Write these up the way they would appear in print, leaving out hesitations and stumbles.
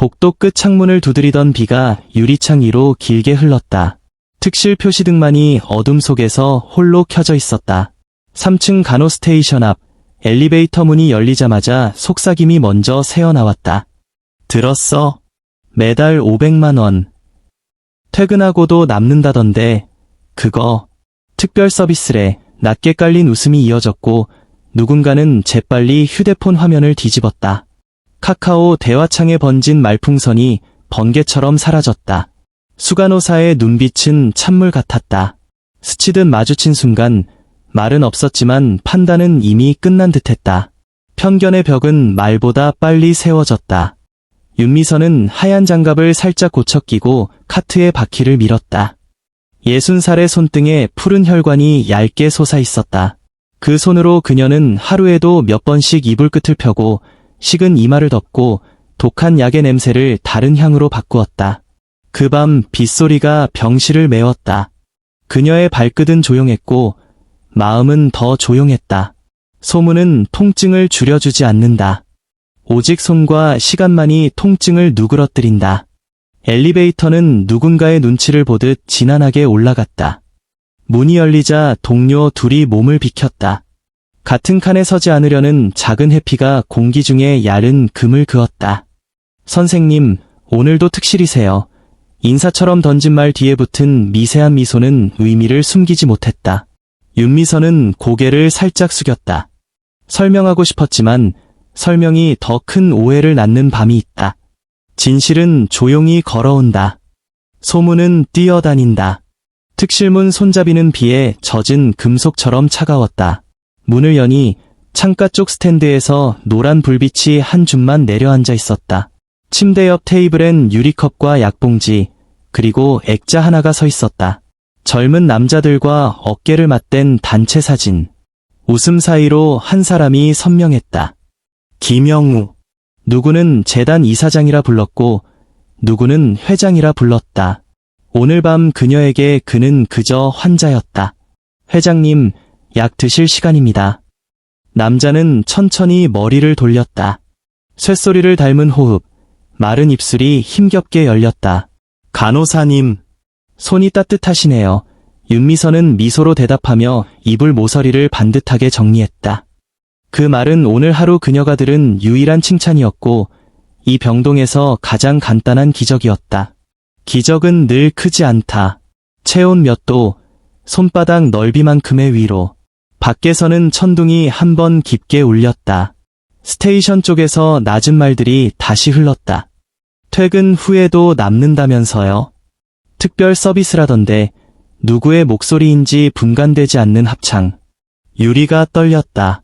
복도 끝 창문을 두드리던 비가 유리창 위로 길게 흘렀다. 특실 표시등만이 어둠 속에서 홀로 켜져 있었다. 3층 간호 스테이션 앞 엘리베이터 문이 열리자마자 속삭임이 먼저 새어나왔다. 들었어? 매달 500만 원. 퇴근하고도 남는다던데 그거 특별 서비스래. 낮게 깔린 웃음이 이어졌고 누군가는 재빨리 휴대폰 화면을 뒤집었다. 카카오 대화창에 번진 말풍선이 번개처럼 사라졌다. 수간호사의 눈빛은 찬물 같았다. 스치듯 마주친 순간 말은 없었지만 판단은 이미 끝난 듯했다. 편견의 벽은 말보다 빨리 세워졌다. 윤미선은 하얀 장갑을 살짝 고쳐 끼고 카트의 바퀴를 밀었다. 60살의 손등에 푸른 혈관이 얇게 솟아 있었다. 그 손으로 그녀는 하루에도 몇 번씩 이불 끝을 펴고 식은 이마를 덮고 독한 약의 냄새를 다른 향으로 바꾸었다. 그 밤 빗소리가 병실을 메웠다. 그녀의 발끝은 조용했고 마음은 더 조용했다. 소문은 통증을 줄여주지 않는다. 오직 손과 시간만이 통증을 누그러뜨린다. 엘리베이터는 누군가의 눈치를 보듯 지난하게 올라갔다. 문이 열리자 동료 둘이 몸을 비켰다. 같은 칸에 서지 않으려는 작은 해피가 공기 중에 야른 금을 그었다. 선생님, 오늘도 특실이세요. 인사처럼 던진 말 뒤에 붙은 미세한 미소는 의미를 숨기지 못했다. 윤미선은 고개를 살짝 숙였다. 설명하고 싶었지만 설명이 더 큰 오해를 낳는 밤이 있다. 진실은 조용히 걸어온다. 소문은 뛰어다닌다. 특실문 손잡이는 비에 젖은 금속처럼 차가웠다. 문을 여니 창가 쪽 스탠드에서 노란 불빛이 한 줌만 내려앉아 있었다. 침대 옆 테이블엔 유리컵과 약봉지, 그리고 액자 하나가 서 있었다. 젊은 남자들과 어깨를 맞댄 단체 사진. 웃음 사이로 한 사람이 선명했다. 김영우. 누구는 재단 이사장이라 불렀고 누구는 회장이라 불렀다. 오늘 밤 그녀에게 그는 그저 환자였다. 회장님, 약 드실 시간입니다. 남자는 천천히 머리를 돌렸다. 쇳소리를 닮은 호흡, 마른 입술이 힘겹게 열렸다. 간호사님. 손이 따뜻하시네요. 윤미선은 미소로 대답하며 이불 모서리를 반듯하게 정리했다. 그 말은 오늘 하루 그녀가 들은 유일한 칭찬이었고 이 병동에서 가장 간단한 기적이었다. 기적은 늘 크지 않다. 체온 몇 도, 손바닥 넓이만큼의 위로. 밖에서는 천둥이 한 번 깊게 울렸다. 스테이션 쪽에서 낮은 말들이 다시 흘렀다. 퇴근 후에도 남는다면서요. 특별 서비스라던데 누구의 목소리인지 분간되지 않는 합창. 유리가 떨렸다.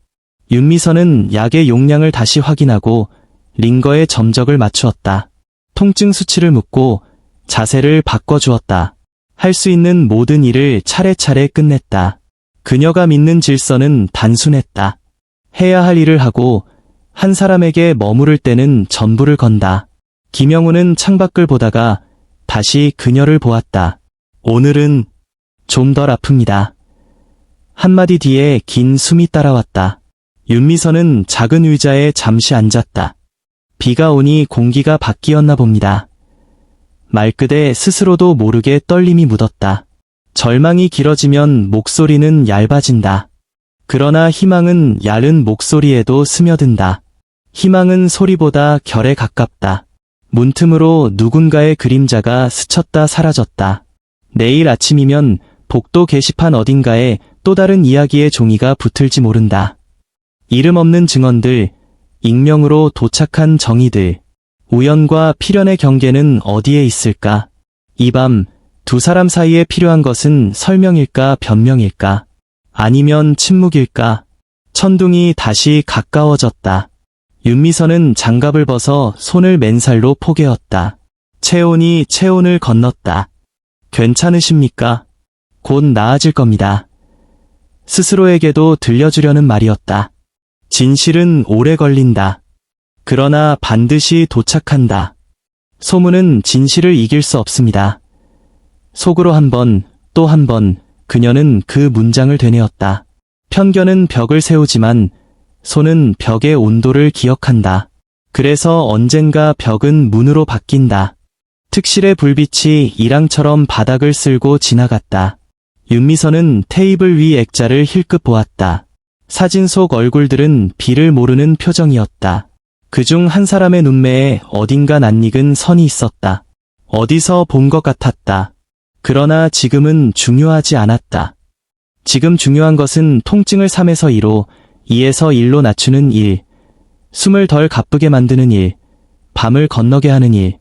윤미선은 약의 용량을 다시 확인하고 링거에 점적을 맞추었다. 통증 수치를 묻고 자세를 바꿔주었다. 할 수 있는 모든 일을 차례차례 끝냈다. 그녀가 믿는 질서는 단순했다. 해야 할 일을 하고 한 사람에게 머무를 때는 전부를 건다. 김영우는 창밖을 보다가 다시 그녀를 보았다. 오늘은 좀 덜 아픕니다. 한마디 뒤에 긴 숨이 따라왔다. 윤미선은 작은 의자에 잠시 앉았다. 비가 오니 공기가 바뀌었나 봅니다. 말끝에 스스로도 모르게 떨림이 묻었다. 절망이 길어지면 목소리는 얇아진다. 그러나 희망은 얇은 목소리에도 스며든다. 희망은 소리보다 결에 가깝다. 문틈으로 누군가의 그림자가 스쳤다 사라졌다. 내일 아침이면 복도 게시판 어딘가에 또 다른 이야기의 종이가 붙을지 모른다. 이름 없는 증언들, 익명으로 도착한 정의들, 우연과 필연의 경계는 어디에 있을까? 이 밤 두 사람 사이에 필요한 것은 설명일까 변명일까? 아니면 침묵일까? 천둥이 다시 가까워졌다. 윤미선은 장갑을 벗어 손을 맨살로 포개었다. 체온이 체온을 건넜다. 괜찮으십니까? 곧 나아질 겁니다. 스스로에게도 들려주려는 말이었다. 진실은 오래 걸린다. 그러나 반드시 도착한다. 소문은 진실을 이길 수 없습니다. 속으로 한 번, 또 한 번, 그녀는 그 문장을 되뇌었다. 편견은 벽을 세우지만 손은 벽의 온도를 기억한다. 그래서 언젠가 벽은 문으로 바뀐다. 특실의 불빛이 이랑처럼 바닥을 쓸고 지나갔다. 윤미선은 테이블 위 액자를 힐끗 보았다. 사진 속 얼굴들은 비를 모르는 표정이었다. 그중 한 사람의 눈매에 어딘가 낯익은 선이 있었다. 어디서 본 것 같았다. 그러나 지금은 중요하지 않았다. 지금 중요한 것은 통증을 3에서 2로, 2에서 1로 낮추는 일, 숨을 덜 가쁘게 만드는 일, 밤을 건너게 하는 일.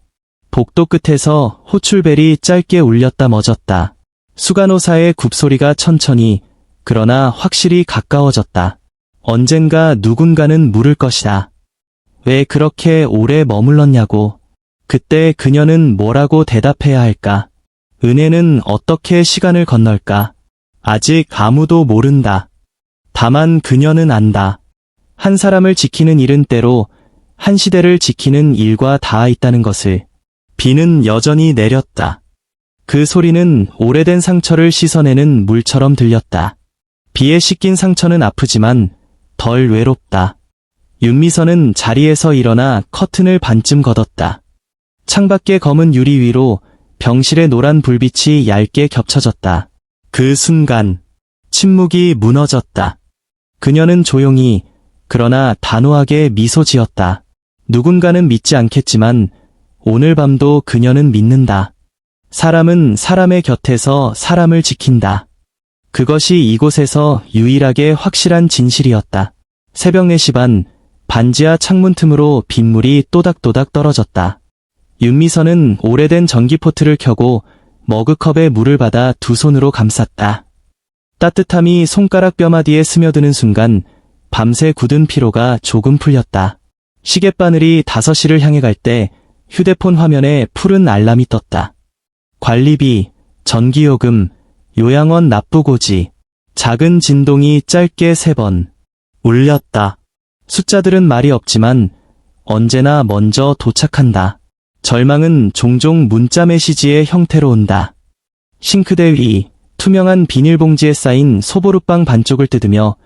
복도 끝에서 호출벨이 짧게 울렸다 멎었다. 수간호사의 굽소리가 천천히, 그러나 확실히 가까워졌다. 언젠가 누군가는 물을 것이다. 왜 그렇게 오래 머물렀냐고. 그때 그녀는 뭐라고 대답해야 할까? 은혜는 어떻게 시간을 건널까? 아직 아무도 모른다. 다만 그녀는 안다. 한 사람을 지키는 일은 때로 한 시대를 지키는 일과 닿아 있다는 것을. 비는 여전히 내렸다. 그 소리는 오래된 상처를 씻어내는 물처럼 들렸다. 비에 씻긴 상처는 아프지만 덜 외롭다. 윤미선은 자리에서 일어나 커튼을 반쯤 걷었다. 창밖의 검은 유리 위로 병실의 노란 불빛이 얇게 겹쳐졌다. 그 순간 침묵이 무너졌다. 그녀는 조용히 그러나 단호하게 미소 지었다. 누군가는 믿지 않겠지만 오늘 밤도 그녀는 믿는다. 사람은 사람의 곁에서 사람을 지킨다. 그것이 이곳에서 유일하게 확실한 진실이었다. 새벽 4시 반, 반지하 창문 틈으로 빗물이 또닥또닥 떨어졌다. 윤미선은 오래된 전기포트를 켜고 머그컵에 물을 받아 두 손으로 감쌌다. 따뜻함이 손가락 뼈마디에 스며드는 순간 밤새 굳은 피로가 조금 풀렸다. 시계바늘이 5시를 향해 갈 때 휴대폰 화면에 푸른 알람이 떴다. 관리비, 전기요금, 요양원 납부고지. 작은 진동이 짧게 3번 울렸다. 숫자들은 말이 없지만 언제나 먼저 도착한다. 절망은 종종 문자 메시지의 형태로 온다. 싱크대 위 투명한 비닐봉지에 쌓인 소보루빵 반쪽을 뜯으며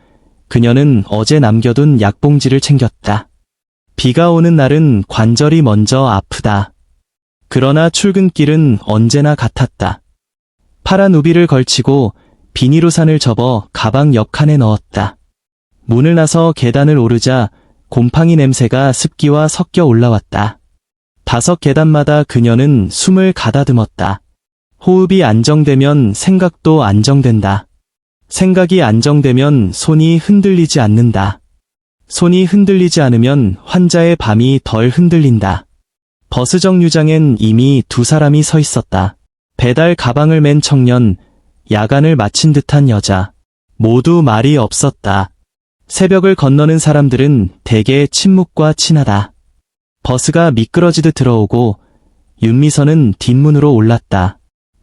그녀는 어제 남겨둔 약봉지를 챙겼다. 비가 오는 날은 관절이 먼저 아프다. 그러나 출근길은 언제나 같았다. 파란 우비를 걸치고 비닐우산을 접어 가방 옆칸에 넣었다. 문을 나서 계단을 오르자 곰팡이 냄새가 습기와 섞여 올라왔다. 5계단마다 그녀는 숨을 가다듬었다. 호흡이 안정되면 생각도 안정된다. 생각이 안정되면 손이 흔들리지 않는다. 손이 흔들리지 않으면 환자의 밤이 덜 흔들린다. 버스 정류장엔 이미 2사람이 서 있었다. 배달 가방을 맨 청년, 야간을 마친 듯한 여자. 모두 말이 없었다. 새벽을 건너는 사람들은 대개 침묵과 친하다. 버스가 미끄러지듯 들어오고 윤미선은 뒷문으로 올랐다.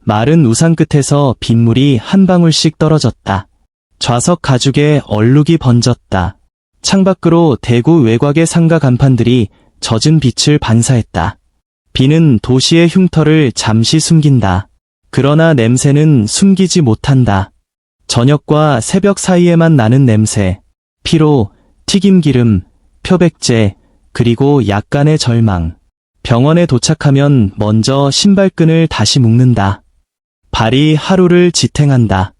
마른 우산 끝에서 빗물이 한 방울씩 떨어졌다. 좌석 가죽에 얼룩이 번졌다. 창밖으로 대구 외곽의 상가 간판들이 젖은 빛을 반사했다. 비는 도시의 흉터를 잠시 숨긴다. 그러나 냄새는 숨기지 못한다. 저녁과 새벽 사이에만 나는 냄새, 피로, 튀김기름, 표백제, 그리고 약간의 절망. 병원에 도착하면 먼저 신발끈을 다시 묶는다. 발이 하루를 지탱한다.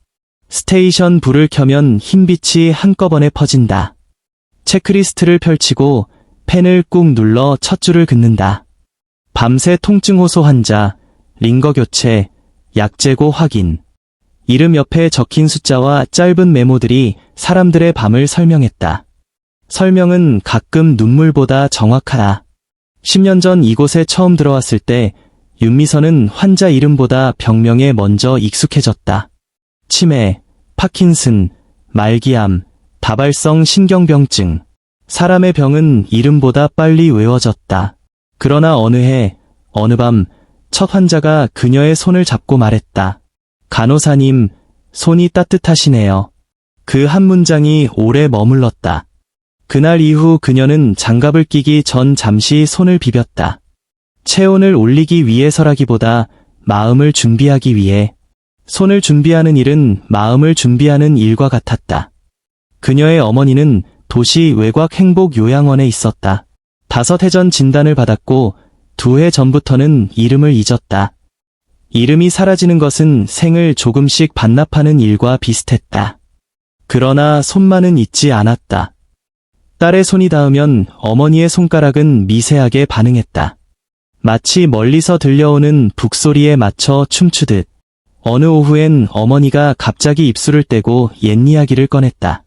스테이션 불을 켜면 흰빛이 한꺼번에 퍼진다. 체크리스트를 펼치고 펜을 꾹 눌러 첫 줄을 긋는다. 밤새 통증 호소 환자, 링거 교체, 약 재고 확인. 이름 옆에 적힌 숫자와 짧은 메모들이 사람들의 밤을 설명했다. 설명은 가끔 눈물보다 정확하다. 10년 전 이곳에 처음 들어왔을 때 윤미선은 환자 이름보다 병명에 먼저 익숙해졌다. 치매, 파킨슨, 말기암, 다발성 신경병증. 사람의 병은 이름보다 빨리 외워졌다. 그러나 어느 해, 어느 밤, 첫 환자가 그녀의 손을 잡고 말했다. 간호사님, 손이 따뜻하시네요. 그 한 문장이 오래 머물렀다. 그날 이후 그녀는 장갑을 끼기 전 잠시 손을 비볐다. 체온을 올리기 위해서라기보다 마음을 준비하기 위해. 손을 준비하는 일은 마음을 준비하는 일과 같았다. 그녀의 어머니는 도시 외곽 행복 요양원에 있었다. 5해 전 진단을 받았고 2해 전부터는 이름을 잊었다. 이름이 사라지는 것은 생을 조금씩 반납하는 일과 비슷했다. 그러나 손만은 잊지 않았다. 딸의 손이 닿으면 어머니의 손가락은 미세하게 반응했다. 마치 멀리서 들려오는 북소리에 맞춰 춤추듯. 어느 오후엔 어머니가 갑자기 입술을 떼고 옛 이야기를 꺼냈다.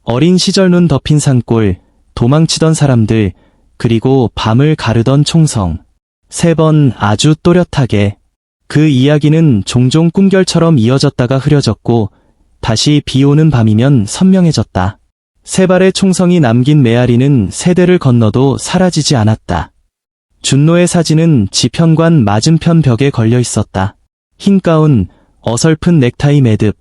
어린 시절 눈 덮인 산골, 도망치던 사람들, 그리고 밤을 가르던 총성. 3번 아주 또렷하게. 그 이야기는 종종 꿈결처럼 이어졌다가 흐려졌고 다시 비 오는 밤이면 선명해졌다. 3발의 총성이 남긴 메아리는 세대를 건너도 사라지지 않았다. 준노의 사진은 지편관 맞은편 벽에 걸려 있었다. 흰 가운, 어설픈 넥타이 매듭,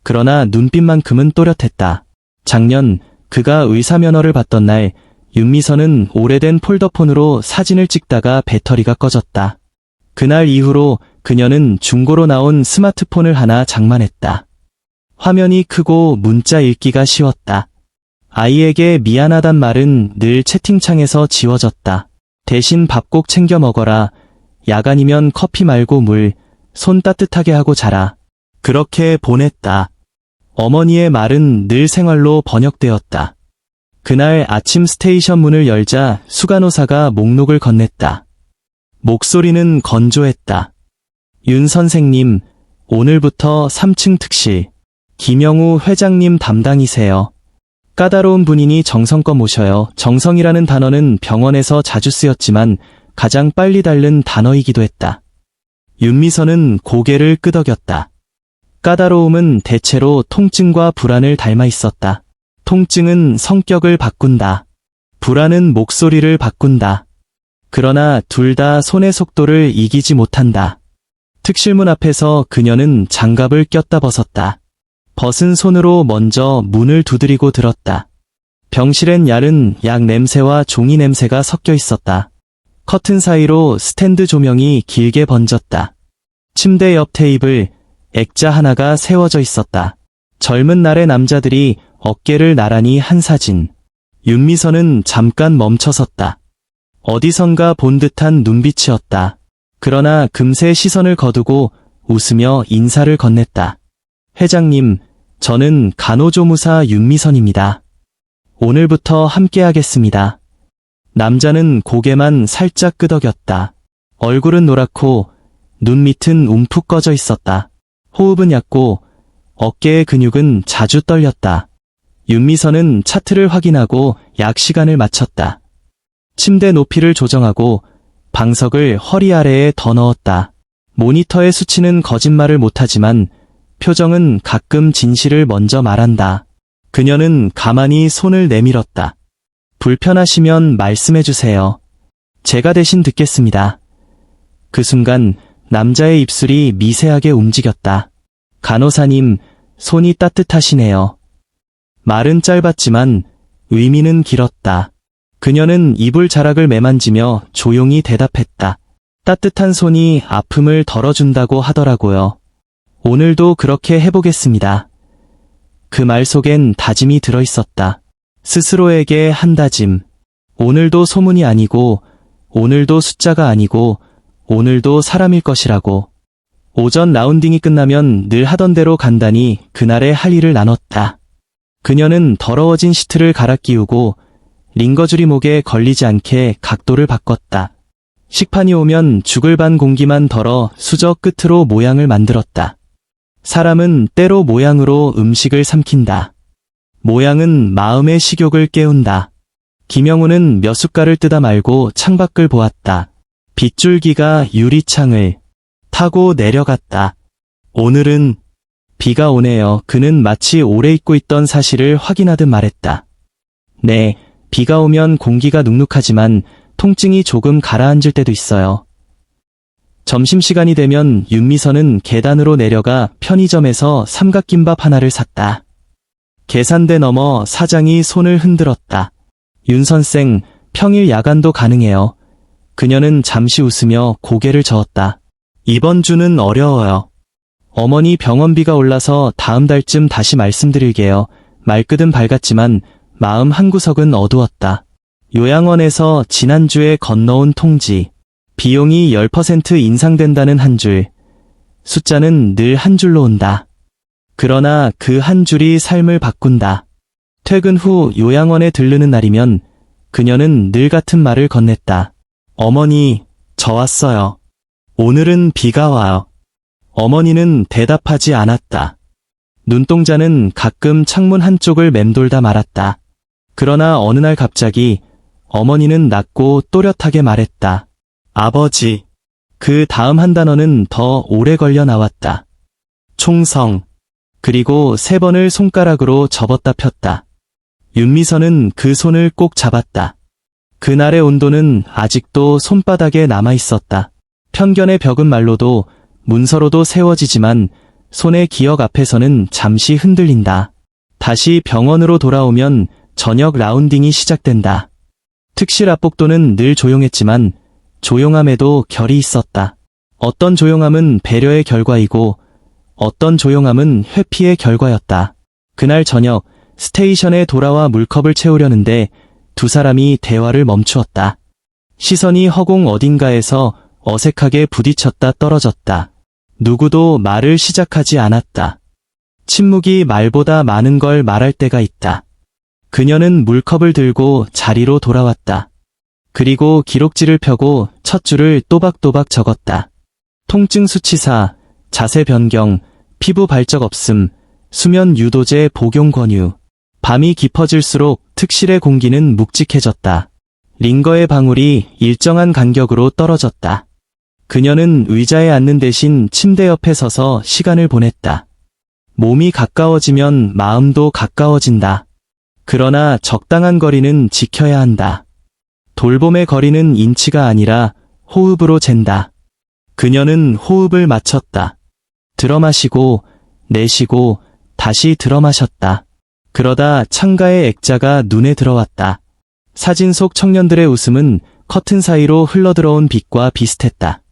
그러나 눈빛만큼은 또렷했다. 작년 그가 의사면허를 받던 날 윤미선은 오래된 폴더폰으로 사진을 찍다가 배터리가 꺼졌다. 그날 이후로 그녀는 중고로 나온 스마트폰을 하나 장만했다. 화면이 크고 문자 읽기가 쉬웠다. 아이에게 미안하단 말은 늘 채팅창에서 지워졌다. 대신 밥 꼭 챙겨 먹어라. 야간이면 커피 말고 물, 손 따뜻하게 하고 자라. 그렇게 보냈다. 어머니의 말은 늘 생활로 번역되었다. 그날 아침 스테이션 문을 열자 수간호사가 목록을 건넸다. 목소리는 건조했다. 윤 선생님, 오늘부터 3층 특실. 김영우 회장님 담당이세요. 까다로운 분이니 정성껏 모셔요. 정성이라는 단어는 병원에서 자주 쓰였지만 가장 빨리 닳는 단어이기도 했다. 윤미선은 고개를 끄덕였다. 까다로움은 대체로 통증과 불안을 닮아 있었다. 통증은 성격을 바꾼다. 불안은 목소리를 바꾼다. 그러나 둘 다 손의 속도를 이기지 못한다. 특실문 앞에서 그녀는 장갑을 꼈다 벗었다. 벗은 손으로 먼저 문을 두드리고 들었다. 병실엔 얇은 약 냄새와 종이 냄새가 섞여 있었다. 커튼 사이로 스탠드 조명이 길게 번졌다. 침대 옆 테이블, 액자 하나가 세워져 있었다. 젊은 날의 남자들이 어깨를 나란히 한 사진. 윤미선은 잠깐 멈춰섰다. 어디선가 본 듯한 눈빛이었다. 그러나 금세 시선을 거두고 웃으며 인사를 건넸다. 회장님, 저는 간호조무사 윤미선입니다. 오늘부터 함께하겠습니다. 남자는 고개만 살짝 끄덕였다. 얼굴은 노랗고 눈 밑은 움푹 꺼져 있었다. 호흡은 얕고 어깨의 근육은 자주 떨렸다. 윤미선은 차트를 확인하고 약 시간을 맞췄다. 침대 높이를 조정하고 방석을 허리 아래에 더 넣었다. 모니터의 수치는 거짓말을 못하지만 표정은 가끔 진실을 먼저 말한다. 그녀는 가만히 손을 내밀었다. 불편하시면 말씀해주세요. 제가 대신 듣겠습니다. 그 순간 남자의 입술이 미세하게 움직였다. 간호사님, 손이 따뜻하시네요. 말은 짧았지만 의미는 길었다. 그녀는 이불 자락을 매만지며 조용히 대답했다. 따뜻한 손이 아픔을 덜어준다고 하더라고요. 오늘도 그렇게 해보겠습니다. 그 말 속엔 다짐이 들어있었다. 스스로에게 한 다짐. 오늘도 소문이 아니고, 오늘도 숫자가 아니고, 오늘도 사람일 것이라고. 오전 라운딩이 끝나면 늘 하던 대로 간단히 그날의 할 일을 나눴다. 그녀는 더러워진 시트를 갈아 끼우고 링거줄이 목에 걸리지 않게 각도를 바꿨다. 식판이 오면 죽을 반 공기만 덜어 수저 끝으로 모양을 만들었다. 사람은 때로 모양으로 음식을 삼킨다. 모양은 마음의 식욕을 깨운다. 김영우는 몇 숟갈을 뜯어 말고 창밖을 보았다. 빗줄기가 유리창을 타고 내려갔다. 오늘은 비가 오네요. 그는 마치 오래 잊고 있던 사실을 확인하듯 말했다. 네, 비가 오면 공기가 눅눅하지만 통증이 조금 가라앉을 때도 있어요. 점심시간이 되면 윤미선은 계단으로 내려가 편의점에서 삼각김밥 하나를 샀다. 계산대 너머 사장이 손을 흔들었다. 윤 선생, 평일 야간도 가능해요. 그녀는 잠시 웃으며 고개를 저었다. 이번 주는 어려워요. 어머니 병원비가 올라서 다음 달쯤 다시 말씀드릴게요. 말끝은 밝았지만 마음 한구석은 어두웠다. 요양원에서 지난주에 건너온 통지. 비용이 10% 인상된다는 한 줄. 숫자는 늘 한 줄로 온다. 그러나 그 한 줄이 삶을 바꾼다. 퇴근 후 요양원에 들르는 날이면 그녀는 늘 같은 말을 건넸다. 어머니, 저 왔어요. 오늘은 비가 와요. 어머니는 대답하지 않았다. 눈동자는 가끔 창문 한쪽을 맴돌다 말았다. 그러나 어느 날 갑자기 어머니는 낮고 또렷하게 말했다. 아버지. 그 다음 한 단어는 더 오래 걸려 나왔다. 총성. 그리고 3번을 손가락으로 접었다 폈다. 윤미선은 그 손을 꼭 잡았다. 그날의 온도는 아직도 손바닥에 남아 있었다. 편견의 벽은 말로도 문서로도 세워지지만 손의 기억 앞에서는 잠시 흔들린다. 다시 병원으로 돌아오면 저녁 라운딩이 시작된다. 특실 압복도는 늘 조용했지만 조용함에도 결이 있었다. 어떤 조용함은 배려의 결과이고 어떤 조용함은 회피의 결과였다. 그날 저녁 스테이션에 돌아와 물컵을 채우려는데 두 사람이 대화를 멈추었다. 시선이 허공 어딘가에서 어색하게 부딪혔다 떨어졌다. 누구도 말을 시작하지 않았다. 침묵이 말보다 많은 걸 말할 때가 있다. 그녀는 물컵을 들고 자리로 돌아왔다. 그리고 기록지를 펴고 첫 줄을 또박또박 적었다. 통증 수치사, 자세 변경, 피부 발적 없음, 수면 유도제 복용 권유. 밤이 깊어질수록 특실의 공기는 묵직해졌다. 링거의 방울이 일정한 간격으로 떨어졌다. 그녀는 의자에 앉는 대신 침대 옆에 서서 시간을 보냈다. 몸이 가까워지면 마음도 가까워진다. 그러나 적당한 거리는 지켜야 한다. 돌봄의 거리는 인치가 아니라 호흡으로 잰다. 그녀는 호흡을 맞췄다. 들어마시고 내쉬고 다시 들어마셨다. 그러다 창가의 액자가 눈에 들어왔다. 사진 속 청년들의 웃음은 커튼 사이로 흘러들어온 빛과 비슷했다.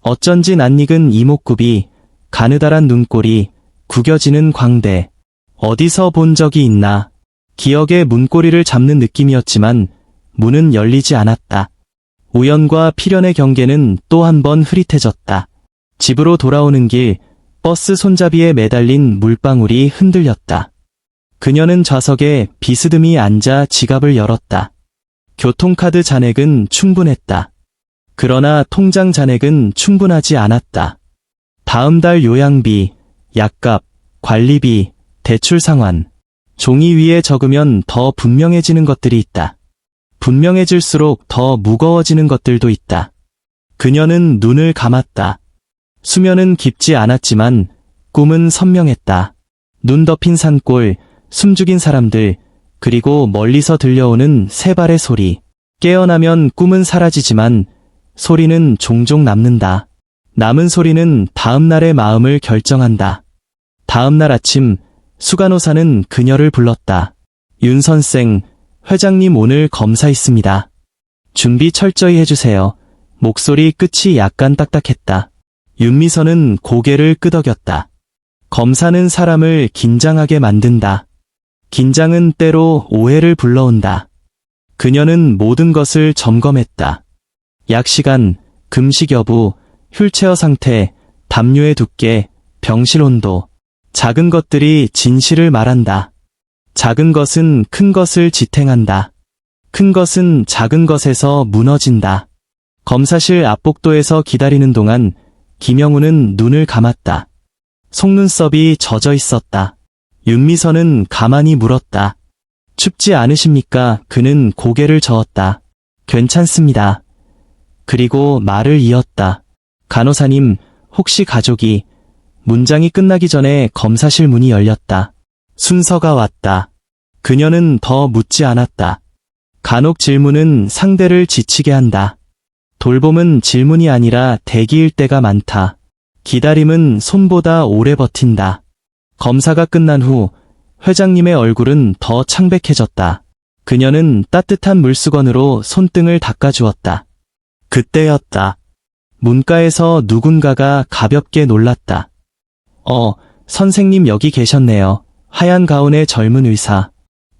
어쩐지 낯익은 이목구비, 가느다란 눈꼬리, 구겨지는 광대. 어디서 본 적이 있나. 기억의 문고리를 잡는 느낌이었지만 문은 열리지 않았다. 우연과 필연의 경계는 또 한 번 흐릿해졌다. 집으로 돌아오는 길, 버스 손잡이에 매달린 물방울이 흔들렸다. 그녀는 좌석에 비스듬히 앉아 지갑을 열었다. 교통카드 잔액은 충분했다. 그러나 통장 잔액은 충분하지 않았다. 다음 달 요양비, 약값, 관리비, 대출 상환. 종이 위에 적으면 더 분명해지는 것들이 있다. 분명해질수록 더 무거워지는 것들도 있다. 그녀는 눈을 감았다. 수면은 깊지 않았지만 꿈은 선명했다. 눈 덮인 산골, 숨죽인 사람들, 그리고 멀리서 들려오는 새 발의 소리. 깨어나면 꿈은 사라지지만 소리는 종종 남는다. 남은 소리는 다음 날의 마음을 결정한다. 다음 날 아침 수간호사는 그녀를 불렀다. 윤 선생, 회장님 오늘 검사 있습니다. 준비 철저히 해주세요. 목소리 끝이 약간 딱딱했다. 윤미선은 고개를 끄덕였다. 검사는 사람을 긴장하게 만든다. 긴장은 때로 오해를 불러온다. 그녀는 모든 것을 점검했다. 약 시간, 금식 여부, 휠체어 상태, 담요의 두께, 병실 온도. 작은 것들이 진실을 말한다. 작은 것은 큰 것을 지탱한다. 큰 것은 작은 것에서 무너진다. 검사실 앞복도에서 기다리는 동안 김영우는 눈을 감았다. 속눈썹이 젖어 있었다. 윤미선은 가만히 물었다. 춥지 않으십니까? 그는 고개를 저었다. 괜찮습니다. 그리고 말을 이었다. 간호사님, 혹시 가족이... 문장이 끝나기 전에 검사실 문이 열렸다. 순서가 왔다. 그녀는 더 묻지 않았다. 간혹 질문은 상대를 지치게 한다. 돌봄은 질문이 아니라 대기일 때가 많다. 기다림은 손보다 오래 버틴다. 검사가 끝난 후 회장님의 얼굴은 더 창백해졌다. 그녀는 따뜻한 물수건으로 손등을 닦아주었다. 그때였다. 문가에서 누군가가 가볍게 놀랐다. 선생님 여기 계셨네요. 하얀 가운의 젊은 의사.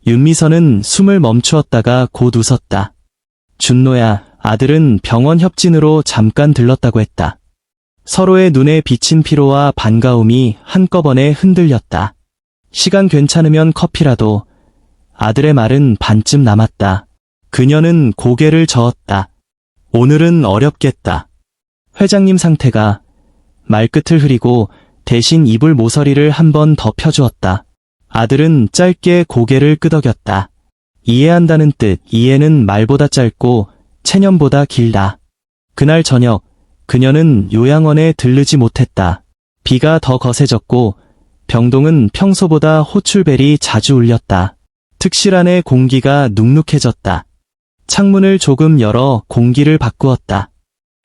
윤미선은 숨을 멈추었다가 곧 웃었다. 준노야, 아들은 병원 협진으로 잠깐 들렀다고 했다. 서로의 눈에 비친 피로와 반가움이 한꺼번에 흔들렸다. 시간 괜찮으면 커피라도. 아들의 말은 반쯤 남았다. 그녀는 고개를 저었다. 오늘은 어렵겠다. 회장님 상태가. 말끝을 흐리고 대신 이불 모서리를 한 번 더 펴주었다. 아들은 짧게 고개를 끄덕였다. 이해한다는 뜻. 이해는 말보다 짧고 체념보다 길다. 그날 저녁 그녀는 요양원에 들르지 못했다. 비가 더 거세졌고 병동은 평소보다 호출벨이 자주 울렸다. 특실 안의 공기가 눅눅해졌다. 창문을 조금 열어 공기를 바꾸었다.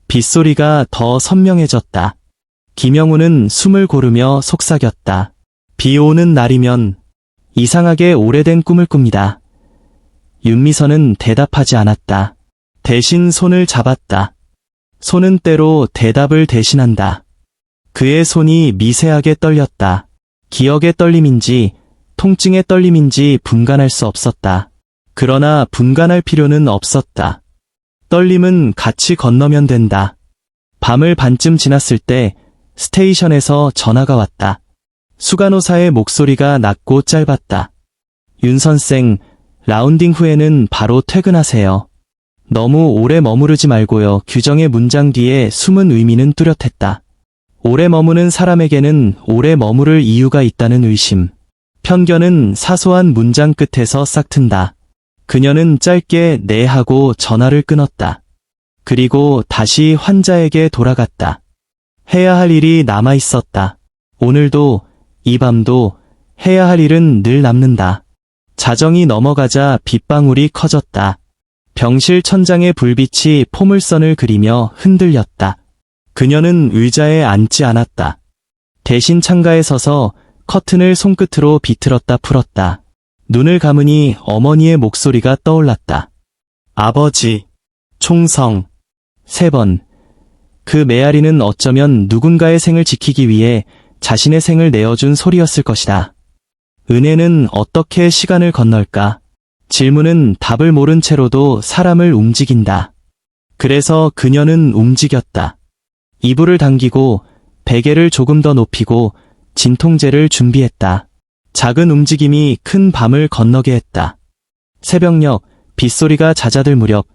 빗소리가 더 선명해졌다. 김영우는 숨을 고르며 속삭였다. 비 오는 날이면 이상하게 오래된 꿈을 꿉니다. 윤미선은 대답하지 않았다. 대신 손을 잡았다. 손은 때로 대답을 대신한다. 그의 손이 미세하게 떨렸다. 기억의 떨림인지 통증의 떨림인지 분간할 수 없었다. 그러나 분간할 필요는 없었다. 떨림은 같이 건너면 된다. 밤을 반쯤 지났을 때 스테이션에서 전화가 왔다. 수간호사의 목소리가 낮고 짧았다. 윤 선생, 라운딩 후에는 바로 퇴근하세요. 너무 오래 머무르지 말고요. 규정의 문장 뒤에 숨은 의미는 뚜렷했다. 오래 머무는 사람에게는 오래 머무를 이유가 있다는 의심. 편견은 사소한 문장 끝에서 싹튼다. 그녀는 짧게 네 하고 전화를 끊었다. 그리고 다시 환자에게 돌아갔다. 해야 할 일이 남아 있었다. 오늘도 이 밤도 해야 할 일은 늘 남는다. 자정이 넘어가자 빗방울이 커졌다. 병실 천장의 불빛이 포물선을 그리며 흔들렸다. 그녀는 의자에 앉지 않았다. 대신 창가에 서서 커튼을 손끝으로 비틀었다 풀었다. 눈을 감으니 어머니의 목소리가 떠올랐다. 아버지, 총성, 3번. 그 메아리는 어쩌면 누군가의 생을 지키기 위해 자신의 생을 내어준 소리였을 것이다. 은혜는 어떻게 시간을 건널까? 질문은 답을 모른 채로도 사람을 움직인다. 그래서 그녀는 움직였다. 이불을 당기고 베개를 조금 더 높이고 진통제를 준비했다. 작은 움직임이 큰 밤을 건너게 했다. 새벽녘 빗소리가 잦아들 무렵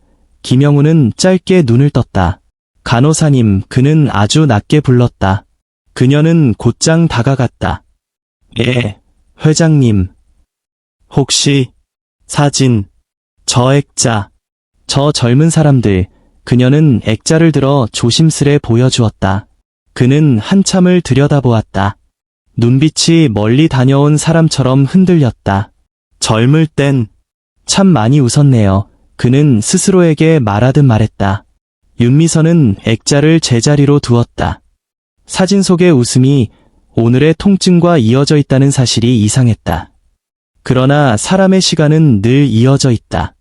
김영우는 짧게 눈을 떴다. 간호사님, 그는 아주 낮게 불렀다. 그녀는 곧장 다가갔다. 예, 회장님. 혹시 사진, 저 액자, 저 젊은 사람들. 그녀는 액자를 들어 조심스레 보여주었다. 그는 한참을 들여다보았다. 눈빛이 멀리 다녀온 사람처럼 흔들렸다. 젊을 땐 참 많이 웃었네요. 그는 스스로에게 말하듯 말했다. 윤미선은 액자를 제자리로 두었다. 사진 속의 웃음이 오늘의 통증과 이어져 있다는 사실이 이상했다. 그러나 사람의 시간은 늘 이어져 있다.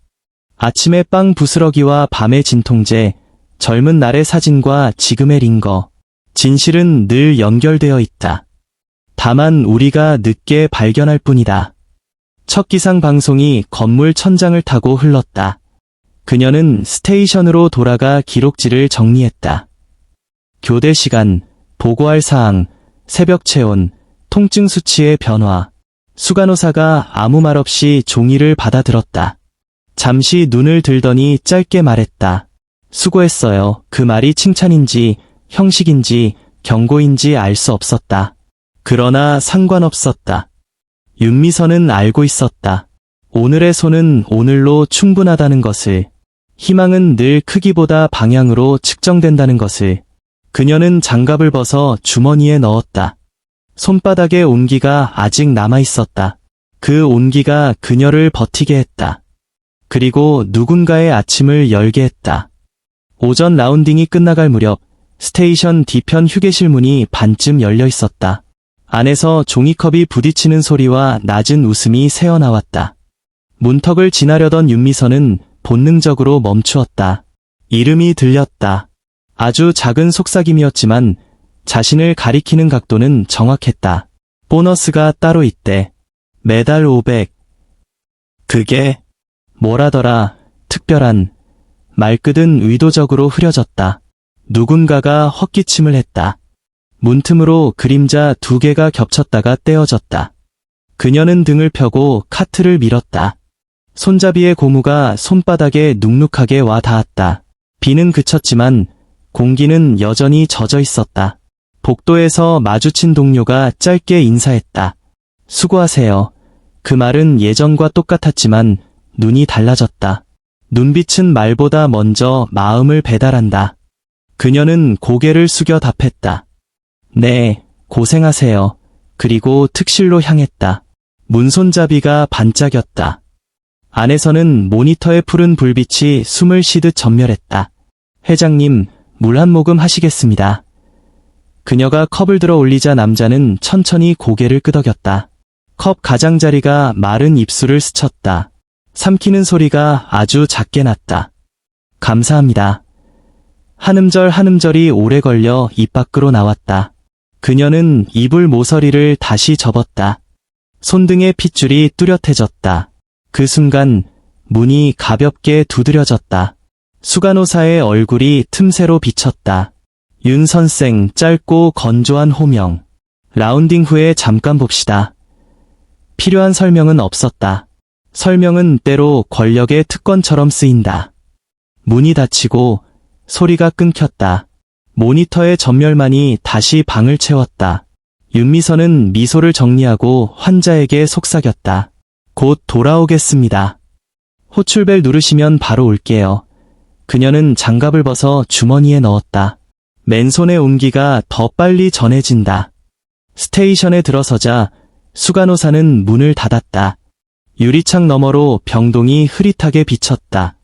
아침의 빵 부스러기와 밤의 진통제, 젊은 날의 사진과 지금의 링거, 진실은 늘 연결되어 있다. 다만 우리가 늦게 발견할 뿐이다. 첫 기상 방송이 건물 천장을 타고 흘렀다. 그녀는 스테이션으로 돌아가 기록지를 정리했다. 교대 시간, 보고할 사항, 새벽 체온, 통증 수치의 변화. 수간호사가 아무 말 없이 종이를 받아들었다. 잠시 눈을 들더니 짧게 말했다. 수고했어요. 그 말이 칭찬인지 형식인지 경고인지 알 수 없었다. 그러나 상관없었다. 윤미선은 알고 있었다. 오늘의 손은 오늘로 충분하다는 것을, 희망은 늘 크기보다 방향으로 측정된다는 것을. 그녀는 장갑을 벗어 주머니에 넣었다. 손바닥의 온기가 아직 남아 있었다. 그 온기가 그녀를 버티게 했다. 그리고 누군가의 아침을 열게 했다. 오전 라운딩이 끝나갈 무렵 스테이션 뒤편 휴게실 문이 반쯤 열려 있었다. 안에서 종이컵이 부딪히는 소리와 낮은 웃음이 새어나왔다. 문턱을 지나려던 윤미선은 본능적으로 멈추었다. 이름이 들렸다. 아주 작은 속삭임이었지만 자신을 가리키는 각도는 정확했다. 보너스가 따로 있대. 매달 500. 그게 뭐라더라. 특별한 말끝은 의도적으로 흐려졌다. 누군가가 헛기침을 했다. 문틈으로 그림자 2개가 겹쳤다가 떼어졌다. 그녀는 등을 펴고 카트를 밀었다. 손잡이의 고무가 손바닥에 눅눅하게 와 닿았다. 비는 그쳤지만 공기는 여전히 젖어 있었다. 복도에서 마주친 동료가 짧게 인사했다. 수고하세요. 그 말은 예전과 똑같았지만 눈이 달라졌다. 눈빛은 말보다 먼저 마음을 배달한다. 그녀는 고개를 숙여 답했다. 네, 고생하세요. 그리고 특실로 향했다. 문손잡이가 반짝였다. 안에서는 모니터의 푸른 불빛이 숨을 쉬듯 전멸했다. 회장님, 물 한 모금 하시겠습니다. 그녀가 컵을 들어 올리자 남자는 천천히 고개를 끄덕였다. 컵 가장자리가 마른 입술을 스쳤다. 삼키는 소리가 아주 작게 났다. 감사합니다. 한 음절 한 음절이 오래 걸려 입 밖으로 나왔다. 그녀는 이불 모서리를 다시 접었다. 손등의 핏줄이 뚜렷해졌다. 그 순간 문이 가볍게 두드려졌다. 수간호사의 얼굴이 틈새로 비쳤다. 윤 선생, 짧고 건조한 호명. 라운딩 후에 잠깐 봅시다. 필요한 설명은 없었다. 설명은 때로 권력의 특권처럼 쓰인다. 문이 닫히고 소리가 끊겼다. 모니터의 전멸만이 다시 방을 채웠다. 윤미선은 미소를 정리하고 환자에게 속삭였다. 곧 돌아오겠습니다. 호출벨 누르시면 바로 올게요. 그녀는 장갑을 벗어 주머니에 넣었다. 맨손의 온기가 더 빨리 전해진다. 스테이션에 들어서자 수간호사는 문을 닫았다. 유리창 너머로 병동이 흐릿하게 비쳤다.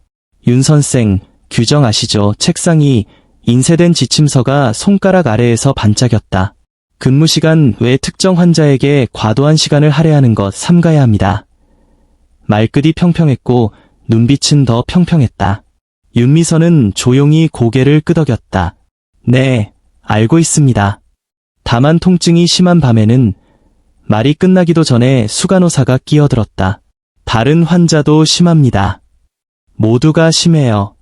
윤 선생, 규정 아시죠? 책상이 인쇄된 지침서가 손가락 아래에서 반짝였다. 근무시간 외 특정 환자에게 과도한 시간을 할애하는 것 삼가야 합니다. 말끝이 평평했고 눈빛은 더 평평했다. 윤미선은 조용히 고개를 끄덕였다. 네, 알고 있습니다. 다만 통증이 심한 밤에는 말이 끝나기도 전에 수간호사가 끼어들었다. 다른 환자도 심합니다. 모두가 심해요.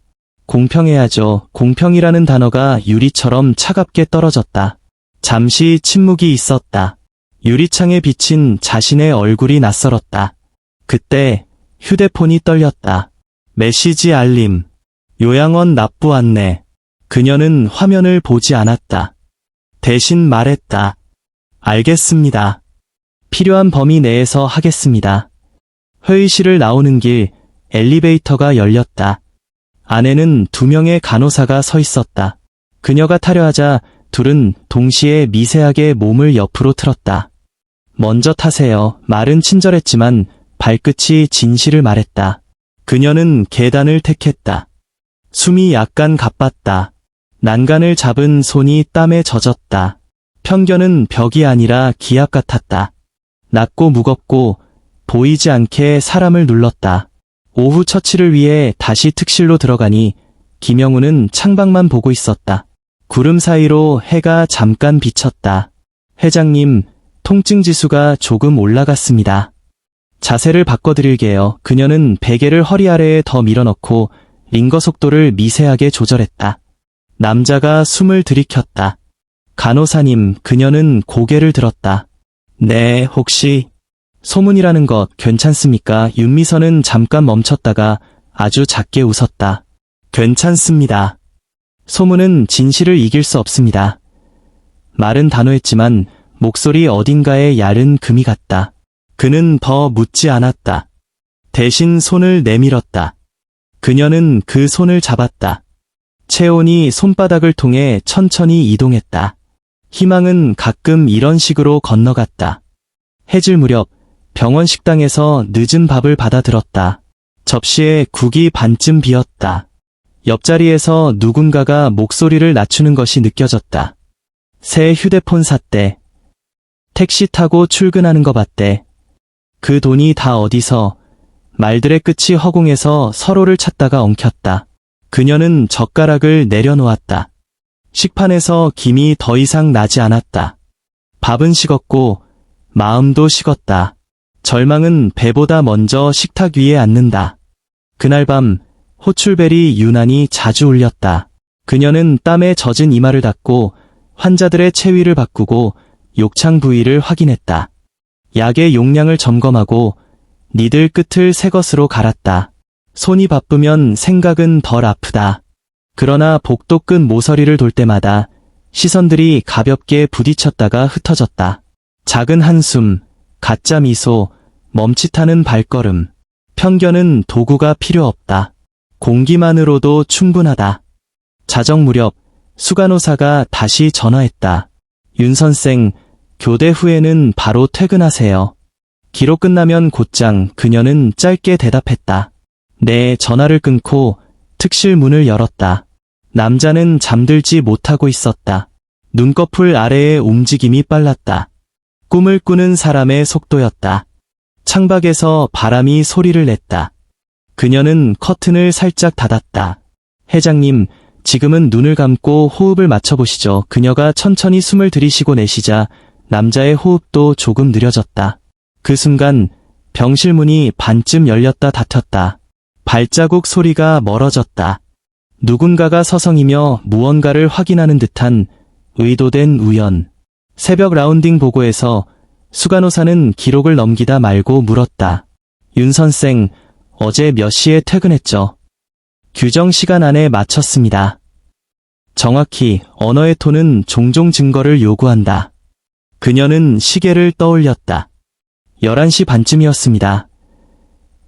공평해야죠. 공평이라는 단어가 유리처럼 차갑게 떨어졌다. 잠시 침묵이 있었다. 유리창에 비친 자신의 얼굴이 낯설었다. 그때 휴대폰이 떨렸다. 메시지 알림. 요양원 납부 안내. 그녀는 화면을 보지 않았다. 대신 말했다. 알겠습니다. 필요한 범위 내에서 하겠습니다. 회의실을 나오는 길, 엘리베이터가 열렸다. 안에는 2명의 간호사가 서 있었다. 그녀가 타려 하자 둘은 동시에 미세하게 몸을 옆으로 틀었다. 먼저 타세요. 말은 친절했지만 발끝이 진실을 말했다. 그녀는 계단을 택했다. 숨이 약간 가빴다. 난간을 잡은 손이 땀에 젖었다. 편견은 벽이 아니라 기압 같았다. 낮고 무겁고 보이지 않게 사람을 눌렀다. 오후 처치를 위해 다시 특실로 들어가니 김영우는 창밖만 보고 있었다. 구름 사이로 해가 잠깐 비쳤다. 회장님, 통증 지수가 조금 올라갔습니다. 자세를 바꿔드릴게요. 그녀는 베개를 허리 아래에 더 밀어넣고 링거 속도를 미세하게 조절했다. 남자가 숨을 들이켰다. 간호사님, 그녀는 고개를 들었다. 네, 혹시 소문이라는 것 괜찮습니까? 윤미선은 잠깐 멈췄다가 아주 작게 웃었다. 괜찮습니다. 소문은 진실을 이길 수 없습니다. 말은 단호했지만 목소리 어딘가에 야른 금이 갔다. 그는 더 묻지 않았다. 대신 손을 내밀었다. 그녀는 그 손을 잡았다. 체온이 손바닥을 통해 천천히 이동했다. 희망은 가끔 이런 식으로 건너갔다. 해질 무렵 병원 식당에서 늦은 밥을 받아 들었다. 접시에 국이 반쯤 비었다. 옆자리에서 누군가가 목소리를 낮추는 것이 느껴졌다. 새 휴대폰 샀대. 택시 타고 출근하는 거 봤대. 그 돈이 다 어디서? 말들의 끝이 허공에서 서로를 찾다가 엉켰다. 그녀는 젓가락을 내려놓았다. 식판에서 김이 더 이상 나지 않았다. 밥은 식었고 마음도 식었다. 절망은 배보다 먼저 식탁 위에 앉는다. 그날 밤 호출벨이 유난히 자주 울렸다. 그녀는 땀에 젖은 이마를 닦고 환자들의 체위를 바꾸고 욕창 부위를 확인했다. 약의 용량을 점검하고 니들 끝을 새 것으로 갈았다. 손이 바쁘면 생각은 덜 아프다. 그러나 복도 끝 모서리를 돌 때마다 시선들이 가볍게 부딪혔다가 흩어졌다. 작은 한숨, 가짜 미소, 멈칫하는 발걸음. 편견은 도구가 필요 없다. 공기만으로도 충분하다. 자정 무렵 수간호사가 다시 전화했다. 윤 선생, 교대 후에는 바로 퇴근하세요. 기록 끝나면 곧장. 그녀는 짧게 대답했다. 네. 전화를 끊고 특실 문을 열었다. 남자는 잠들지 못하고 있었다. 눈꺼풀 아래의 움직임이 빨랐다. 꿈을 꾸는 사람의 속도였다. 창밖에서 바람이 소리를 냈다. 그녀는 커튼을 살짝 닫았다. 회장님, 지금은 눈을 감고 호흡을 맞춰보시죠. 그녀가 천천히 숨을 들이쉬고 내쉬자 남자의 호흡도 조금 느려졌다. 그 순간 병실 문이 반쯤 열렸다 닫혔다. 발자국 소리가 멀어졌다. 누군가가 서성이며 무언가를 확인하는 듯한 의도된 우연. 새벽 라운딩 보고에서 수간호사는 기록을 넘기다 말고 물었다. 윤 선생, 어제 몇 시에 퇴근했죠? 규정 시간 안에 마쳤습니다. 정확히. 언어의 톤은 종종 증거를 요구한다. 그녀는 시계를 떠올렸다. 11시 반쯤이었습니다.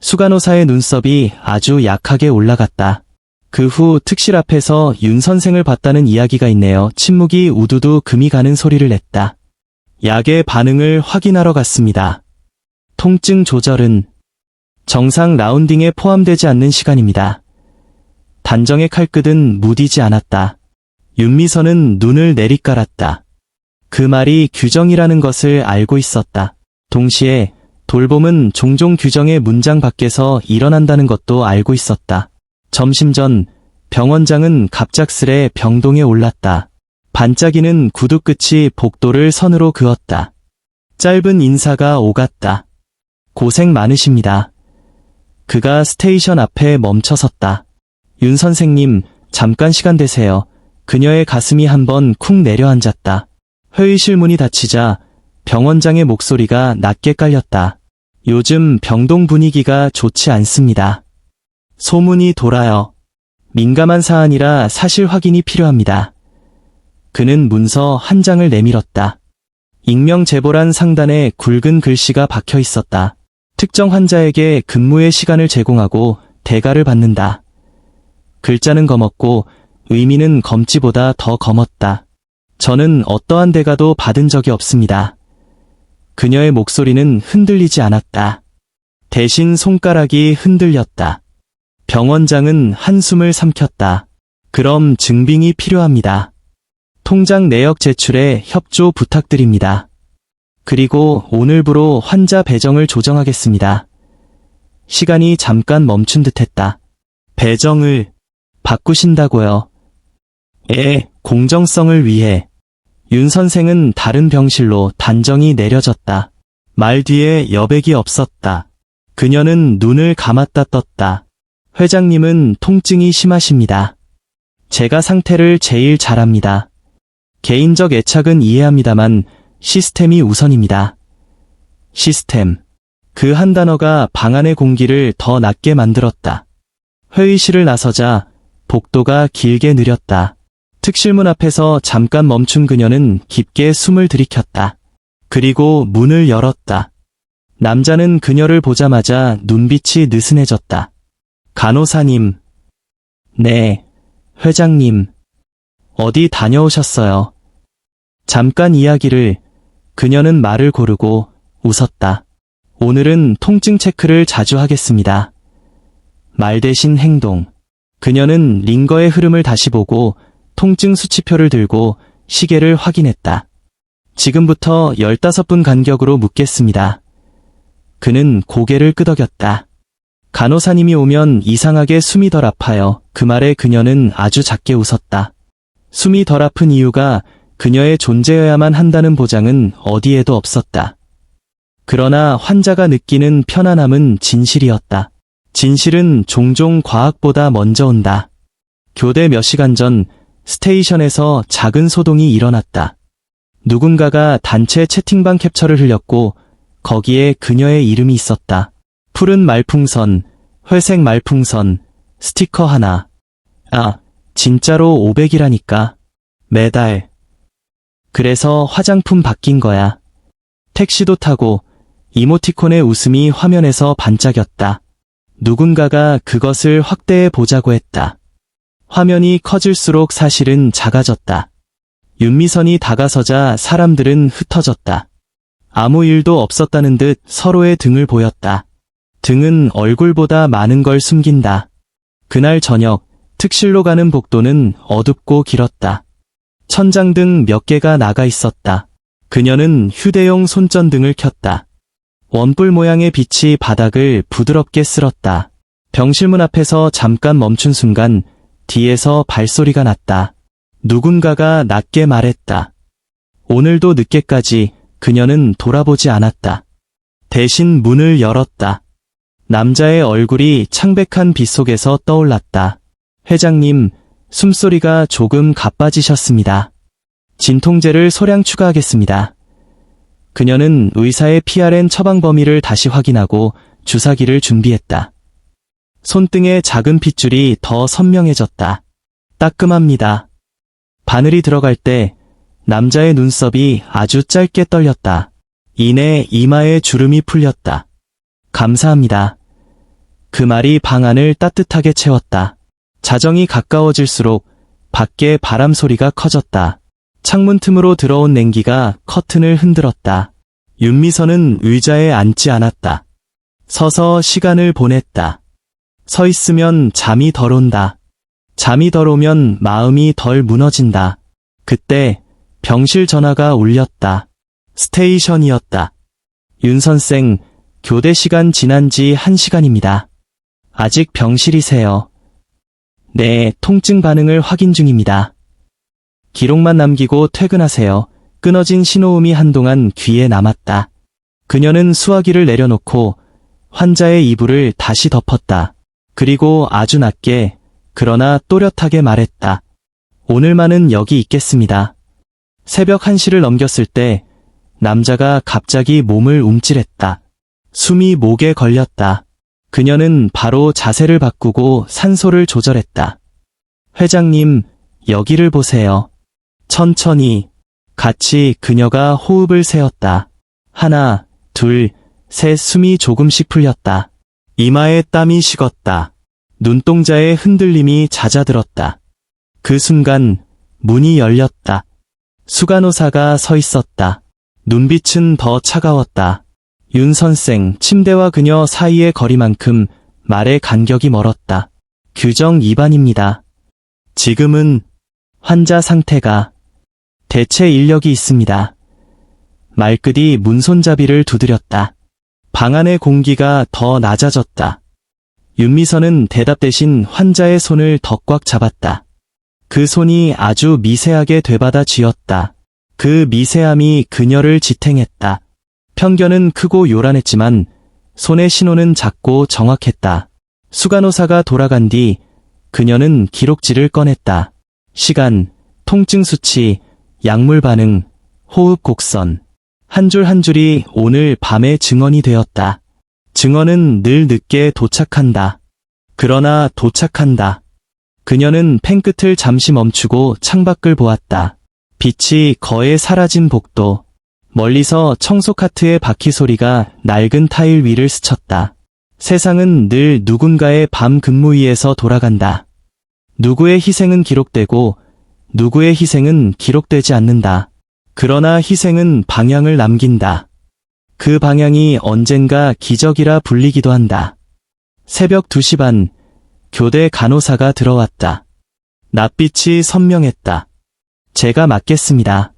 수간호사의 눈썹이 아주 약하게 올라갔다. 그 후 특실 앞에서 윤 선생을 봤다는 이야기가 있네요. 침묵이 우두두 금이 가는 소리를 냈다. 약의 반응을 확인하러 갔습니다. 통증 조절은 정상 라운딩에 포함되지 않는 시간입니다. 단정의 칼끝은 무디지 않았다. 윤미선은 눈을 내리깔았다. 그 말이 규정이라는 것을 알고 있었다. 동시에 돌봄은 종종 규정의 문장 밖에서 일어난다는 것도 알고 있었다. 점심 전 병원장은 갑작스레 병동에 올랐다. 반짝이는 구두 끝이 복도를 선으로 그었다. 짧은 인사가 오갔다. 고생 많으십니다. 그가 스테이션 앞에 멈춰섰다. 윤 선생님, 잠깐 시간 되세요. 그녀의 가슴이 한번 쿵 내려앉았다. 회의실 문이 닫히자 병원장의 목소리가 낮게 깔렸다. 요즘 병동 분위기가 좋지 않습니다. 소문이 돌아요. 민감한 사안이라 사실 확인이 필요합니다. 그는 문서 한 장을 내밀었다. 익명 제보란 상단에 굵은 글씨가 박혀 있었다. 특정 환자에게 근무의 시간을 제공하고 대가를 받는다. 글자는 검었고 의미는 검지보다 더 검었다. 저는 어떠한 대가도 받은 적이 없습니다. 그녀의 목소리는 흔들리지 않았다. 대신 손가락이 흔들렸다. 병원장은 한숨을 삼켰다. 그럼 증빙이 필요합니다. 통장 내역 제출에 협조 부탁드립니다. 그리고 오늘부로 환자 배정을 조정하겠습니다. 시간이 잠깐 멈춘 듯했다. 배정을 바꾸신다고요? 공정성을 위해. 윤 선생은 다른 병실로 단정히 내려졌다. 말 뒤에 여백이 없었다. 그녀는 눈을 감았다 떴다. 회장님은 통증이 심하십니다. 제가 상태를 제일 잘 압니다. 개인적 애착은 이해합니다만 시스템이 우선입니다. 시스템. 그 한 단어가 방 안의 공기를 더 낮게 만들었다. 회의실을 나서자 복도가 길게 느렸다. 특실문 앞에서 잠깐 멈춘 그녀는 깊게 숨을 들이켰다. 그리고 문을 열었다. 남자는 그녀를 보자마자 눈빛이 느슨해졌다. 간호사님. 네, 회장님. 어디 다녀오셨어요? 잠깐 이야기를. 그녀는 말을 고르고 웃었다. 오늘은 통증 체크를 자주 하겠습니다. 말 대신 행동. 그녀는 링거의 흐름을 다시 보고 통증 수치표를 들고 시계를 확인했다. 지금부터 15분 간격으로 묻겠습니다. 그는 고개를 끄덕였다. 간호사님이 오면 이상하게 숨이 덜 아파요. 그 말에 그녀는 아주 작게 웃었다. 숨이 덜 아픈 이유가 그녀의 존재여야만 한다는 보장은 어디에도 없었다. 그러나 환자가 느끼는 편안함은 진실이었다. 진실은 종종 과학보다 먼저 온다. 교대 몇 시간 전 스테이션에서 작은 소동이 일어났다. 누군가가 단체 채팅방 캡처를 흘렸고 거기에 그녀의 이름이 있었다. 푸른 말풍선, 회색 말풍선, 스티커 하나. 아, 진짜로 500이라니까. 매달. 그래서 화장품 바뀐 거야. 택시도 타고 이모티콘의 웃음이 화면에서 반짝였다. 누군가가 그것을 확대해 보자고 했다. 화면이 커질수록 사실은 작아졌다. 윤미선이 다가서자 사람들은 흩어졌다. 아무 일도 없었다는 듯 서로의 등을 보였다. 등은 얼굴보다 많은 걸 숨긴다. 그날 저녁, 특실로 가는 복도는 어둡고 길었다. 천장등 몇 개가 나가 있었다. 그녀는 휴대용 손전등을 켰다. 원뿔 모양의 빛이 바닥을 부드럽게 쓸었다. 병실문 앞에서 잠깐 멈춘 순간 뒤에서 발소리가 났다. 누군가가 낮게 말했다. 오늘도 늦게까지 그녀는 돌아보지 않았다. 대신 문을 열었다. 남자의 얼굴이 창백한 빛 속에서 떠올랐다. 회장님, 숨소리가 조금 가빠지셨습니다. 진통제를 소량 추가하겠습니다. 그녀는 의사의 PRN 처방 범위를 다시 확인하고 주사기를 준비했다. 손등의 작은 핏줄이 더 선명해졌다. 따끔합니다. 바늘이 들어갈 때 남자의 눈썹이 아주 짧게 떨렸다. 이내 이마에 주름이 풀렸다. 감사합니다. 그 말이 방 안을 따뜻하게 채웠다. 자정이 가까워질수록 밖에 바람 소리가 커졌다. 창문 틈으로 들어온 냉기가 커튼을 흔들었다. 윤미선은 의자에 앉지 않았다. 서서 시간을 보냈다. 서 있으면 잠이 덜 온다. 잠이 덜 오면 마음이 덜 무너진다. 그때 병실 전화가 울렸다. 스테이션이었다. 윤 선생, 교대 시간 지난 지 1시간입니다. 아직 병실이세요. 네, 통증 반응을 확인 중입니다. 기록만 남기고 퇴근하세요. 끊어진 신호음이 한동안 귀에 남았다. 그녀는 수화기를 내려놓고 환자의 이불을 다시 덮었다. 그리고 아주 낮게, 그러나 또렷하게 말했다. 오늘만은 여기 있겠습니다. 새벽 1시를 넘겼을 때 남자가 갑자기 몸을 움찔했다. 숨이 목에 걸렸다. 그녀는 바로 자세를 바꾸고 산소를 조절했다. 회장님, 여기를 보세요. 천천히, 같이 그녀가 호흡을 세었다. 하나, 둘, 셋. 숨이 조금씩 풀렸다. 이마에 땀이 식었다. 눈동자의 흔들림이 잦아들었다. 그 순간 문이 열렸다. 수간호사가 서 있었다. 눈빛은 더 차가웠다. 윤 선생, 침대와 그녀 사이의 거리만큼 말의 간격이 멀었다. 규정 위반입니다. 지금은 환자 상태가 대체 인력이 있습니다. 말끝이 문손잡이를 두드렸다. 방 안의 공기가 더 낮아졌다. 윤미선은 대답 대신 환자의 손을 더 꽉 잡았다. 그 손이 아주 미세하게 되받아 쥐었다. 그 미세함이 그녀를 지탱했다. 편견은 크고 요란했지만 손의 신호는 작고 정확했다. 수간호사가 돌아간 뒤 그녀는 기록지를 꺼냈다. 시간, 통증 수치, 약물 반응, 호흡 곡선. 한 줄 한 줄이 오늘 밤의 증언이 되었다. 증언은 늘 늦게 도착한다. 그러나 도착한다. 그녀는 펜끝을 잠시 멈추고 창밖을 보았다. 빛이 거의 사라진 복도. 멀리서 청소 카트의 바퀴 소리가 낡은 타일 위를 스쳤다. 세상은 늘 누군가의 밤 근무 위에서 돌아간다. 누구의 희생은 기록되고 누구의 희생은 기록되지 않는다. 그러나 희생은 방향을 남긴다. 그 방향이 언젠가 기적이라 불리기도 한다. 새벽 2시 반, 교대 간호사가 들어왔다. 낯빛이 선명했다. 제가 맡겠습니다.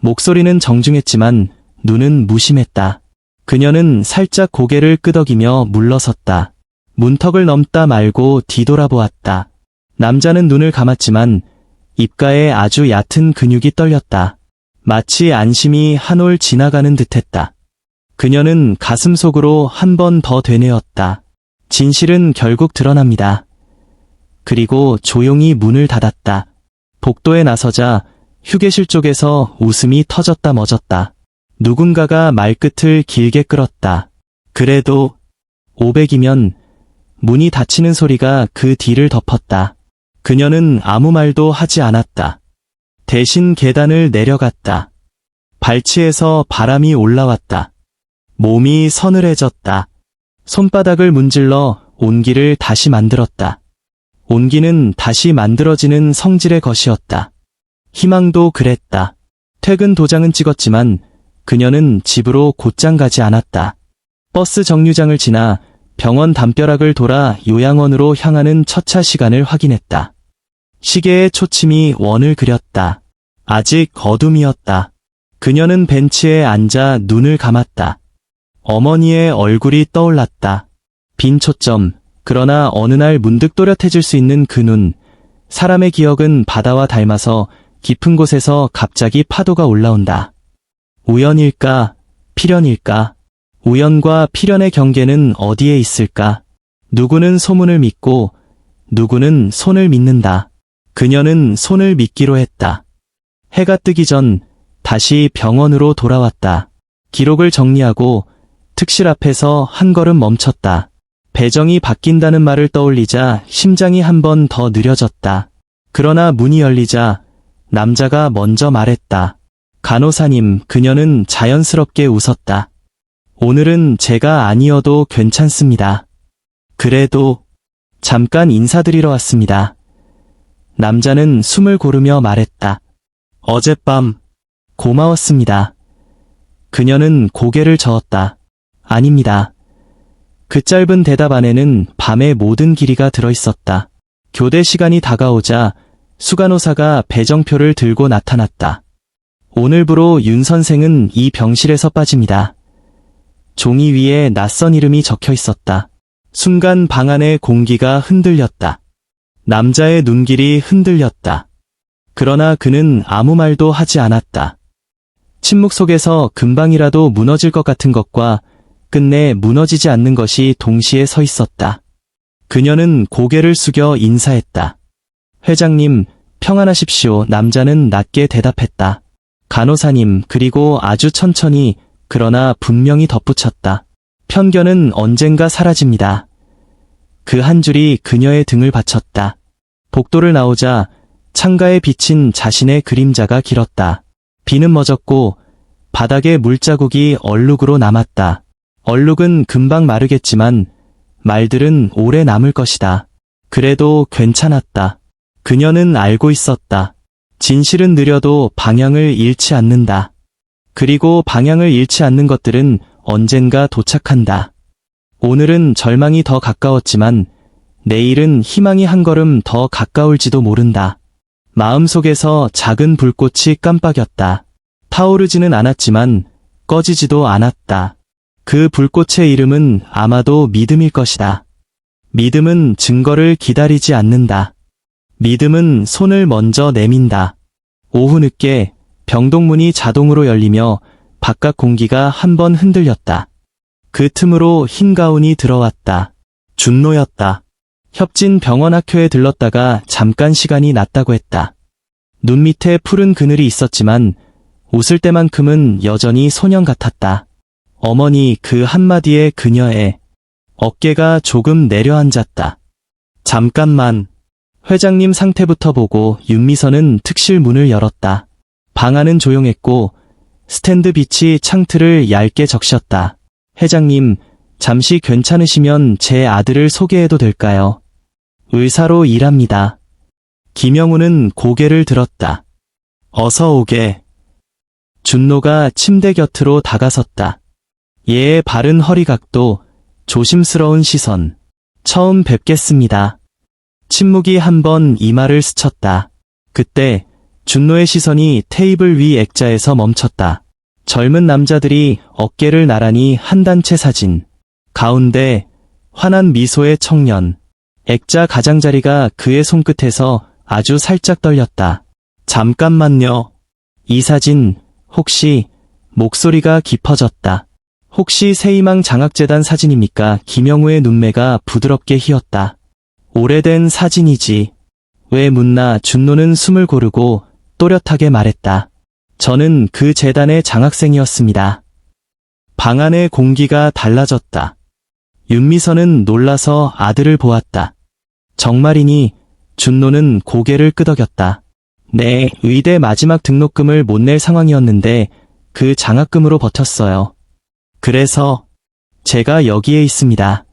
목소리는 정중했지만 눈은 무심했다. 그녀는 살짝 고개를 끄덕이며 물러섰다. 문턱을 넘다 말고 뒤돌아보았다. 남자는 눈을 감았지만 입가에 아주 얕은 근육이 떨렸다. 마치 안심이 한 올 지나가는 듯했다. 그녀는 가슴 속으로 한 번 더 되뇌었다. 진실은 결국 드러납니다. 그리고 조용히 문을 닫았다. 복도에 나서자 휴게실 쪽에서 웃음이 터졌다 멎었다. 누군가가 말끝을 길게 끌었다. 그래도 500이면 문이 닫히는 소리가 그 뒤를 덮었다. 그녀는 아무 말도 하지 않았다. 대신 계단을 내려갔다. 발치에서 바람이 올라왔다. 몸이 서늘해졌다. 손바닥을 문질러 온기를 다시 만들었다. 온기는 다시 만들어지는 성질의 것이었다. 희망도 그랬다. 퇴근 도장은 찍었지만 그녀는 집으로 곧장 가지 않았다. 버스 정류장을 지나 병원 담벼락을 돌아 요양원으로 향하는 첫 차 시간을 확인했다. 시계의 초침이 원을 그렸다. 아직 어둠이었다. 그녀는 벤치에 앉아 눈을 감았다. 어머니의 얼굴이 떠올랐다. 빈 초점, 그러나 어느 날 문득 또렷해질 수 있는 그 눈. 사람의 기억은 바다와 닮아서 깊은 곳에서 갑자기 파도가 올라온다. 우연일까? 필연일까? 우연과 필연의 경계는 어디에 있을까? 누구는 소문을 믿고 누구는 손을 믿는다. 그녀는 손을 믿기로 했다. 해가 뜨기 전 다시 병원으로 돌아왔다. 기록을 정리하고 특실 앞에서 한 걸음 멈췄다. 배정이 바뀐다는 말을 떠올리자 심장이 한 번 더 느려졌다. 그러나 문이 열리자 남자가 먼저 말했다. 간호사님, 그녀는 자연스럽게 웃었다. 오늘은 제가 아니어도 괜찮습니다. 그래도 잠깐 인사드리러 왔습니다. 남자는 숨을 고르며 말했다. 어젯밤 고마웠습니다. 그녀는 고개를 저었다. 아닙니다. 그 짧은 대답 안에는 밤의 모든 길이가 들어있었다. 교대 시간이 다가오자 수간호사가 배정표를 들고 나타났다. 오늘부로 윤 선생은 이 병실에서 빠집니다. 종이 위에 낯선 이름이 적혀 있었다. 순간 방 안의 공기가 흔들렸다. 남자의 눈길이 흔들렸다. 그러나 그는 아무 말도 하지 않았다. 침묵 속에서 금방이라도 무너질 것 같은 것과 끝내 무너지지 않는 것이 동시에 서 있었다. 그녀는 고개를 숙여 인사했다. 회장님, 평안하십시오. 남자는 낮게 대답했다. 간호사님, 그리고 아주 천천히 그러나 분명히 덧붙였다. 편견은 언젠가 사라집니다. 그 한 줄이 그녀의 등을 받쳤다. 복도를 나오자 창가에 비친 자신의 그림자가 길었다. 비는 멎었고 바닥에 물자국이 얼룩으로 남았다. 얼룩은 금방 마르겠지만 말들은 오래 남을 것이다. 그래도 괜찮았다. 그녀는 알고 있었다. 진실은 느려도 방향을 잃지 않는다. 그리고 방향을 잃지 않는 것들은 언젠가 도착한다. 오늘은 절망이 더 가까웠지만 내일은 희망이 한 걸음 더 가까울지도 모른다. 마음속에서 작은 불꽃이 깜빡였다. 타오르지는 않았지만 꺼지지도 않았다. 그 불꽃의 이름은 아마도 믿음일 것이다. 믿음은 증거를 기다리지 않는다. 믿음은 손을 먼저 내민다. 오후 늦게 병동문이 자동으로 열리며 바깥 공기가 한 번 흔들렸다. 그 틈으로 흰 가운이 들어왔다. 준노였다. 협진 병원 학교에 들렀다가 잠깐 시간이 났다고 했다. 눈 밑에 푸른 그늘이 있었지만 웃을 때만큼은 여전히 소년 같았다. 어머니, 그 한마디에 그녀의 어깨가 조금 내려앉았다. 잠깐만. 회장님 상태부터 보고 윤미선은 특실 문을 열었다. 방 안은 조용했고 스탠드 빛이 창틀을 얇게 적셨다. 회장님, 잠시 괜찮으시면 제 아들을 소개해도 될까요? 의사로 일합니다. 김영우는 고개를 들었다. 어서 오게. 준노가 침대 곁으로 다가섰다. 얘의 바른 허리각도, 조심스러운 시선. 처음 뵙겠습니다. 침묵이 한 번 이마를 스쳤다. 그때 준노의 시선이 테이블 위 액자에서 멈췄다. 젊은 남자들이 어깨를 나란히 한 단체 사진. 가운데 환한 미소의 청년. 액자 가장자리가 그의 손끝에서 아주 살짝 떨렸다. 잠깐만요. 이 사진, 혹시 목소리가 깊어졌다. 혹시 새희망 장학재단 사진입니까? 김영우의 눈매가 부드럽게 휘었다. 오래된 사진이지. 왜 묻나 준노는 숨을 고르고 또렷하게 말했다. 저는 그 재단의 장학생이었습니다. 방 안의 공기가 달라졌다. 윤미선은 놀라서 아들을 보았다. 정말이니? 준노는 고개를 끄덕였다. 네, 의대 마지막 등록금을 못 낼 상황이었는데 그 장학금으로 버텼어요. 그래서 제가 여기에 있습니다.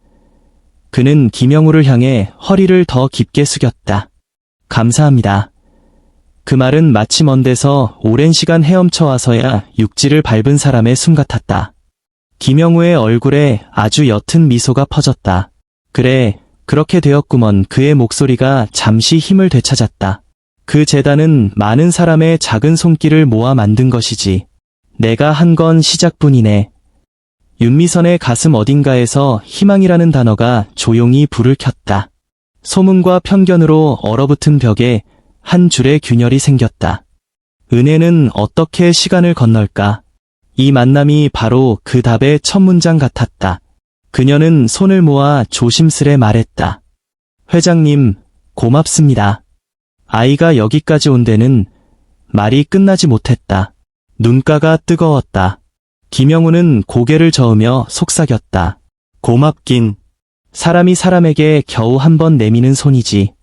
그는 김영우를 향해 허리를 더 깊게 숙였다. 감사합니다. 그 말은 마치 먼 데서 오랜 시간 헤엄쳐 와서야 육지를 밟은 사람의 숨 같았다. 김영우의 얼굴에 아주 옅은 미소가 퍼졌다. 그래, 그렇게 되었구먼. 그의 목소리가 잠시 힘을 되찾았다. 그 재단은 많은 사람의 작은 손길을 모아 만든 것이지. 내가 한 건 시작뿐이네. 윤미선의 가슴 어딘가에서 희망이라는 단어가 조용히 불을 켰다. 소문과 편견으로 얼어붙은 벽에 한 줄의 균열이 생겼다. 은혜는 어떻게 시간을 건널까? 이 만남이 바로 그 답의 첫 문장 같았다. 그녀는 손을 모아 조심스레 말했다. 회장님, 고맙습니다. 아이가 여기까지 온 데는 말이 끝나지 못했다. 눈가가 뜨거웠다. 김영우는 고개를 저으며 속삭였다. 고맙긴. 사람이 사람에게 겨우 한 번 내미는 손이지.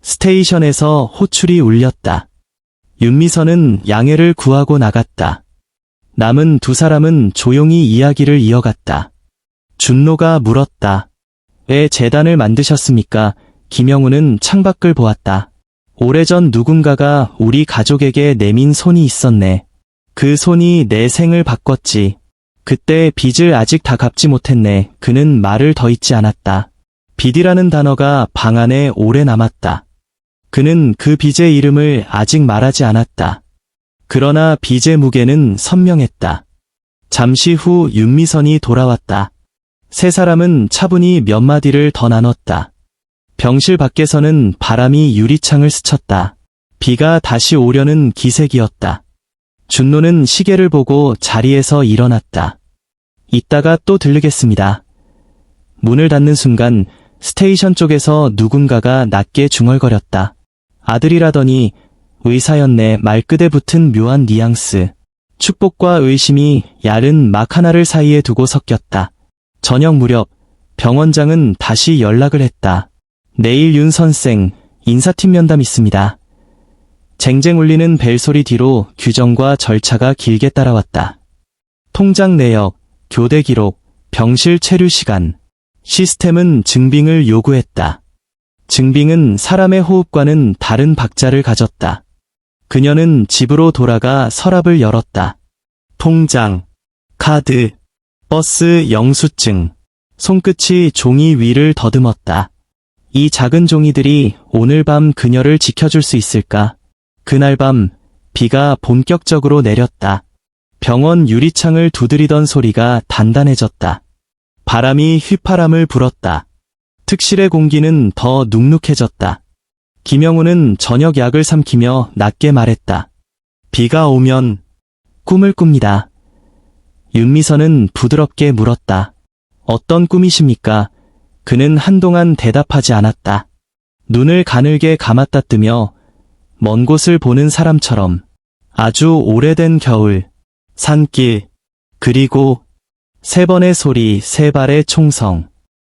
스테이션에서 호출이 울렸다. 윤미선은 양해를 구하고 나갔다. 남은 두 사람은 조용히 이야기를 이어갔다. 준노가 물었다. 왜 재단을 만드셨습니까? 김영우는 창밖을 보았다. 오래전 누군가가 우리 가족에게 내민 손이 있었네. 그 손이 내 생을 바꿨지. 그때 빚을 아직 다 갚지 못했네. 그는 말을 더 잇지 않았다. 빚이라는 단어가 방 안에 오래 남았다. 그는 그 빚의 이름을 아직 말하지 않았다. 그러나 빚의 무게는 선명했다. 잠시 후 윤미선이 돌아왔다. 세 사람은 차분히 몇 마디를 더 나눴다. 병실 밖에서는 바람이 유리창을 스쳤다. 비가 다시 오려는 기색이었다. 준노는 시계를 보고 자리에서 일어났다. 이따가 또 들르겠습니다. 문을 닫는 순간 스테이션 쪽에서 누군가가 낮게 중얼거렸다. 아들이라더니 의사였네. 말끝에 붙은 묘한 뉘앙스. 축복과 의심이 얇은 막 하나를 사이에 두고 섞였다. 저녁 무렵 병원장은 다시 연락을 했다. 내일 윤 선생 인사팀 면담 있습니다. 쟁쟁 울리는 벨소리 뒤로 규정과 절차가 길게 따라왔다. 통장 내역, 교대 기록, 병실 체류 시간. 시스템은 증빙을 요구했다. 증빙은 사람의 호흡과는 다른 박자를 가졌다. 그녀는 집으로 돌아가 서랍을 열었다. 통장, 카드, 버스 영수증. 손끝이 종이 위를 더듬었다. 이 작은 종이들이 오늘 밤 그녀를 지켜줄 수 있을까? 그날 밤 비가 본격적으로 내렸다. 병원 유리창을 두드리던 소리가 단단해졌다. 바람이 휘파람을 불었다. 특실의 공기는 더 눅눅해졌다. 김영우는 저녁 약을 삼키며 낮게 말했다. 비가 오면 꿈을 꿉니다. 윤미선은 부드럽게 물었다. 어떤 꿈이십니까? 그는 한동안 대답하지 않았다. 눈을 가늘게 감았다 뜨며 먼 곳을 보는 사람처럼. 아주 오래된 겨울, 산길, 그리고 세 번의 소리, 세 발의 총성.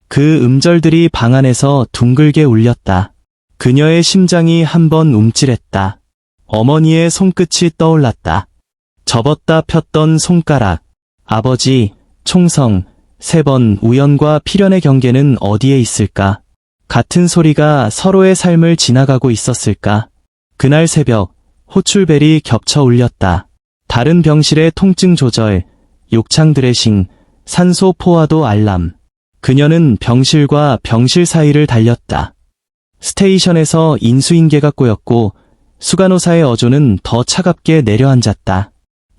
그 음절들이 방 안에서 둥글게 울렸다. 그녀의 심장이 한번 움찔했다. 어머니의 손끝이 떠올랐다. 접었다 폈던 손가락. 아버지, 총성, 세 번 우연과 필연의 경계는 어디에 있을까? 같은 소리가 서로의 삶을 지나가고 있었을까? 그날 새벽, 호출벨이 겹쳐 울렸다. 다른 병실의 통증 조절, 욕창 드레싱, 산소 포화도 알람. 그녀는 병실과 병실 사이를 달렸다. 스테이션에서 인수인계가 꼬였고 수간호사의 어조는 더 차갑게 내려앉았다.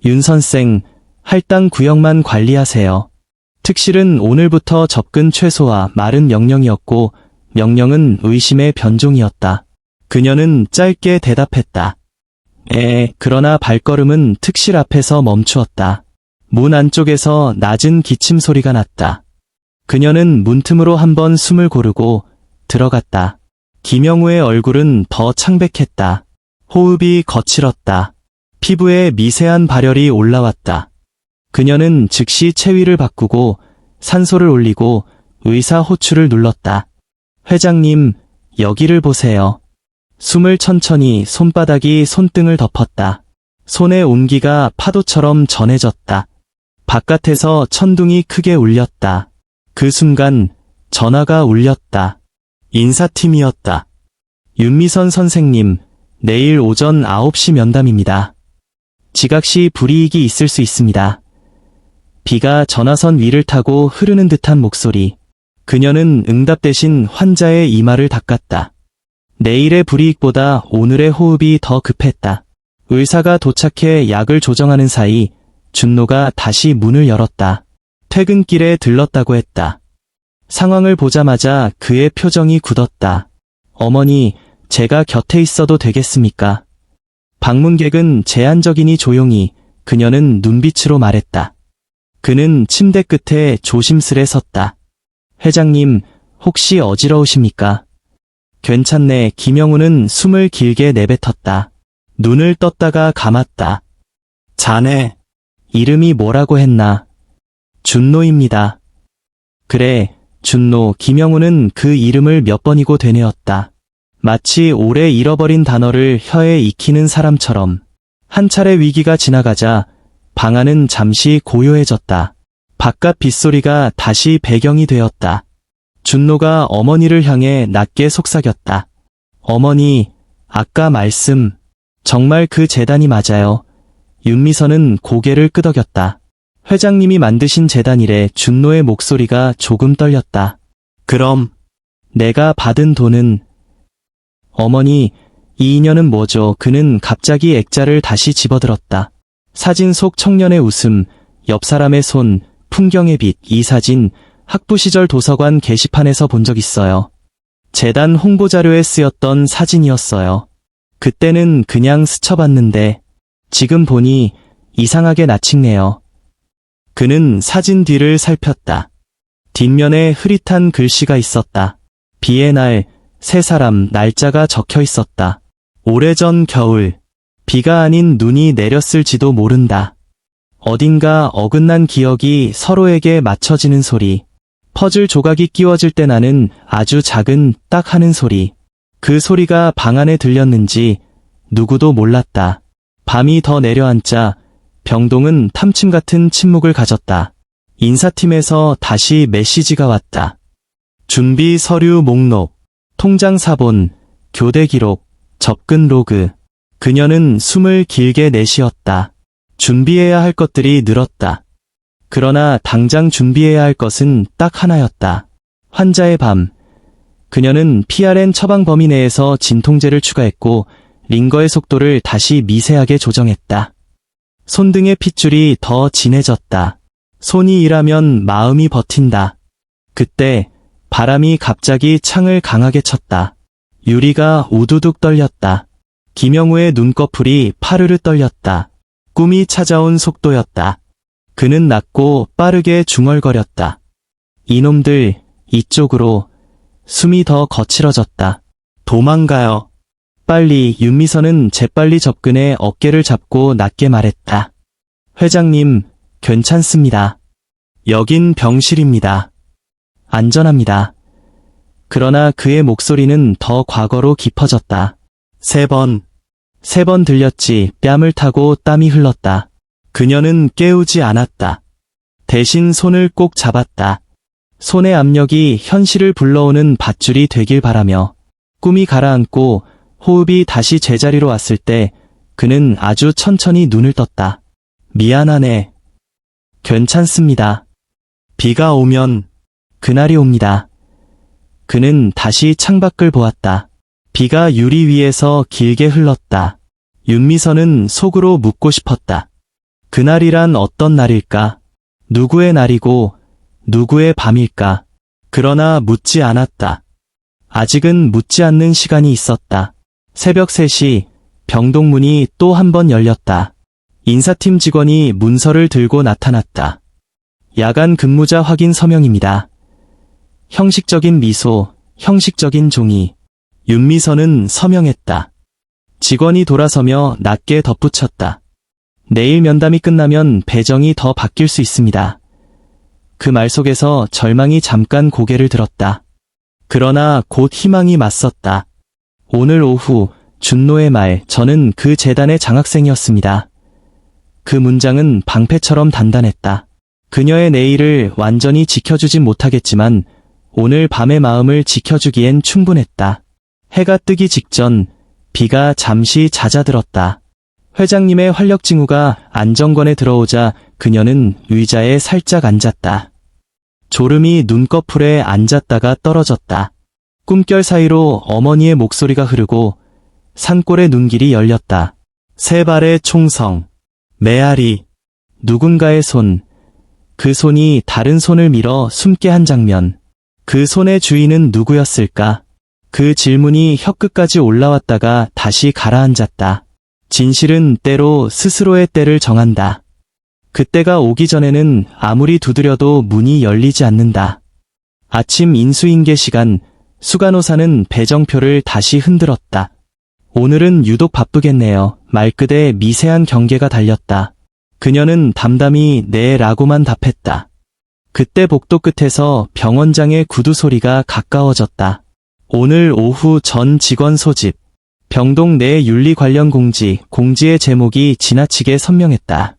윤 선생, 할당 구역만 관리하세요. 특실은 오늘부터 접근 최소화. 말은 명령이었고 명령은 의심의 변종이었다. 그녀는 짧게 대답했다. 그러나 발걸음은 특실 앞에서 멈추었다. 문 안쪽에서 낮은 기침 소리가 났다. 그녀는 문틈으로 한번 숨을 고르고 들어갔다. 김영우의 얼굴은 더 창백했다. 호흡이 거칠었다. 피부에 미세한 발열이 올라왔다. 그녀는 즉시 체위를 바꾸고 산소를 올리고 의사 호출을 눌렀다. 회장님, 여기를 보세요. 숨을 천천히 손바닥이 손등을 덮었다. 손의 온기가 파도처럼 전해졌다. 바깥에서 천둥이 크게 울렸다. 그 순간 전화가 울렸다. 인사팀이었다. 윤미선 선생님, 내일 오전 9시 면담입니다. 지각시 불이익이 있을 수 있습니다. 비가 전화선 위를 타고 흐르는 듯한 목소리. 그녀는 응답 대신 환자의 이마를 닦았다. 내일의 불이익보다 오늘의 호흡이 더 급했다. 의사가 도착해 약을 조정하는 사이 준노가 다시 문을 열었다. 퇴근길에 들렀다고 했다. 상황을 보자마자 그의 표정이 굳었다. 어머니, 제가 곁에 있어도 되겠습니까? 방문객은 제한적이니 조용히, 그녀는 눈빛으로 말했다. 그는 침대 끝에 조심스레 섰다. 회장님, 혹시 어지러우십니까? 괜찮네. 김영우는 숨을 길게 내뱉었다. 눈을 떴다가 감았다. 자네, 이름이 뭐라고 했나? 준노입니다. 그래, 준노. 김영우는 그 이름을 몇 번이고 되뇌었다. 마치 오래 잃어버린 단어를 혀에 익히는 사람처럼. 한 차례 위기가 지나가자 방 안은 잠시 고요해졌다. 바깥 빗소리가 다시 배경이 되었다. 준노가 어머니를 향해 낮게 속삭였다. 어머니, 아까 말씀, 정말 그 재단이 맞아요. 윤미선은 고개를 끄덕였다. 회장님이 만드신 재단이래. 준노의 목소리가 조금 떨렸다. 그럼 내가 받은 돈은? 어머니, 이 인연은 뭐죠? 그는 갑자기 액자를 다시 집어들었다. 사진 속 청년의 웃음, 옆 사람의 손, 풍경의 빛. 이 사진 학부 시절 도서관 게시판에서 본 적 있어요. 재단 홍보자료에 쓰였던 사진이었어요. 그때는 그냥 스쳐봤는데 지금 보니 이상하게 나칭네요. 그는 사진 뒤를 살폈다. 뒷면에 흐릿한 글씨가 있었다. 비의 날, 세 사람, 날짜가 적혀 있었다. 오래전 겨울, 비가 아닌 눈이 내렸을지도 모른다. 어딘가 어긋난 기억이 서로에게 맞춰지는 소리. 퍼즐 조각이 끼워질 때 나는 아주 작은 딱 하는 소리. 그 소리가 방 안에 들렸는지 누구도 몰랐다. 밤이 더 내려앉자 병동은 탐침 같은 침묵을 가졌다. 인사팀에서 다시 메시지가 왔다. 준비 서류 목록, 통장 사본, 교대 기록, 접근 로그. 그녀는 숨을 길게 내쉬었다. 준비해야 할 것들이 늘었다. 그러나 당장 준비해야 할 것은 딱 하나였다. 환자의 밤. 그녀는 PRN 처방 범위 내에서 진통제를 추가했고 링거의 속도를 다시 미세하게 조정했다. 손등의 핏줄이 더 진해졌다. 손이 일하면 마음이 버틴다. 그때 바람이 갑자기 창을 강하게 쳤다. 유리가 우두둑 떨렸다. 김영우의 눈꺼풀이 파르르 떨렸다. 꿈이 찾아온 속도였다. 그는 낮고 빠르게 중얼거렸다. 이놈들, 이쪽으로. 숨이 더 거칠어졌다. 도망가요. 빨리. 윤미선은 재빨리 접근해 어깨를 잡고 낮게 말했다. 회장님, 괜찮습니다. 여긴 병실입니다. 안전합니다. 그러나 그의 목소리는 더 과거로 깊어졌다. 세 번 들렸지. 뺨을 타고 땀이 흘렀다. 그녀는 깨우지 않았다. 대신 손을 꼭 잡았다. 손의 압력이 현실을 불러오는 밧줄이 되길 바라며 꿈이 가라앉고 호흡이 다시 제자리로 왔을 때 그는 아주 천천히 눈을 떴다. 미안하네. 괜찮습니다. 비가 오면 그날이 옵니다. 그는 다시 창밖을 보았다. 비가 유리 위에서 길게 흘렀다. 윤미선은 속으로 묻고 싶었다. 그날이란 어떤 날일까? 누구의 날이고 누구의 밤일까? 그러나 묻지 않았다. 아직은 묻지 않는 시간이 있었다. 새벽 3시 병동 문이 또 한 번 열렸다. 인사팀 직원이 문서를 들고 나타났다. 야간 근무자 확인 서명입니다. 형식적인 미소, 형식적인 종이. 윤미선은 서명했다. 직원이 돌아서며 낮게 덧붙였다. 내일 면담이 끝나면 배정이 더 바뀔 수 있습니다. 그 말 속에서 절망이 잠깐 고개를 들었다. 그러나 곧 희망이 맞섰다. 오늘 오후 준노의 말, 저는 그 재단의 장학생이었습니다. 그 문장은 방패처럼 단단했다. 그녀의 내일을 완전히 지켜주진 못하겠지만 오늘 밤의 마음을 지켜주기엔 충분했다. 해가 뜨기 직전 비가 잠시 잦아들었다. 회장님의 활력 징후가 안정권에 들어오자 그녀는 의자에 살짝 앉았다. 졸음이 눈꺼풀에 앉았다가 떨어졌다. 꿈결 사이로 어머니의 목소리가 흐르고 산골의 눈길이 열렸다. 세 발의 총성, 메아리, 누군가의 손, 그 손이 다른 손을 밀어 숨게 한 장면. 그 손의 주인은 누구였을까? 그 질문이 혀끝까지 올라왔다가 다시 가라앉았다. 진실은 때로 스스로의 때를 정한다. 그때가 오기 전에는 아무리 두드려도 문이 열리지 않는다. 아침 인수인계 시간, 수간호사는 배정표를 다시 흔들었다. 오늘은 유독 바쁘겠네요. 말끝에 미세한 경계가 달렸다. 그녀는 담담히 네 라고만 답했다. 그때 복도 끝에서 병원장의 구두 소리가 가까워졌다. 오늘 오후 전 직원 소집. 병동 내 윤리 관련 공지의 제목이 지나치게 선명했다.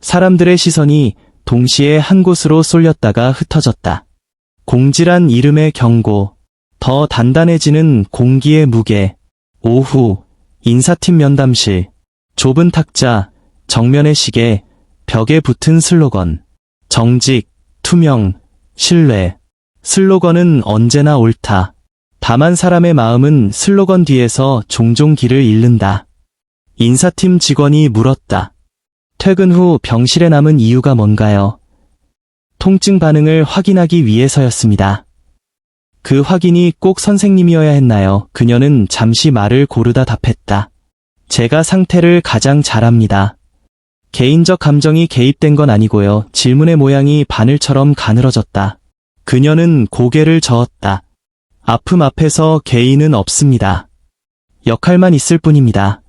사람들의 시선이 동시에 한 곳으로 쏠렸다가 흩어졌다. 공지란 이름의 경고, 더 단단해지는 공기의 무게. 오후, 인사팀 면담실, 좁은 탁자, 정면의 시계, 벽에 붙은 슬로건. 정직, 투명, 신뢰. 슬로건은 언제나 옳다. 다만 사람의 마음은 슬로건 뒤에서 종종 길을 잃는다. 인사팀 직원이 물었다. 퇴근 후 병실에 남은 이유가 뭔가요? 통증 반응을 확인하기 위해서였습니다. 그 확인이 꼭 선생님이어야 했나요? 그녀는 잠시 말을 고르다 답했다. 제가 상태를 가장 잘 압니다. 개인적 감정이 개입된 건 아니고요. 질문의 모양이 바늘처럼 가늘어졌다. 그녀는 고개를 저었다. 아픔 앞에서 개인은 없습니다. 역할만 있을 뿐입니다.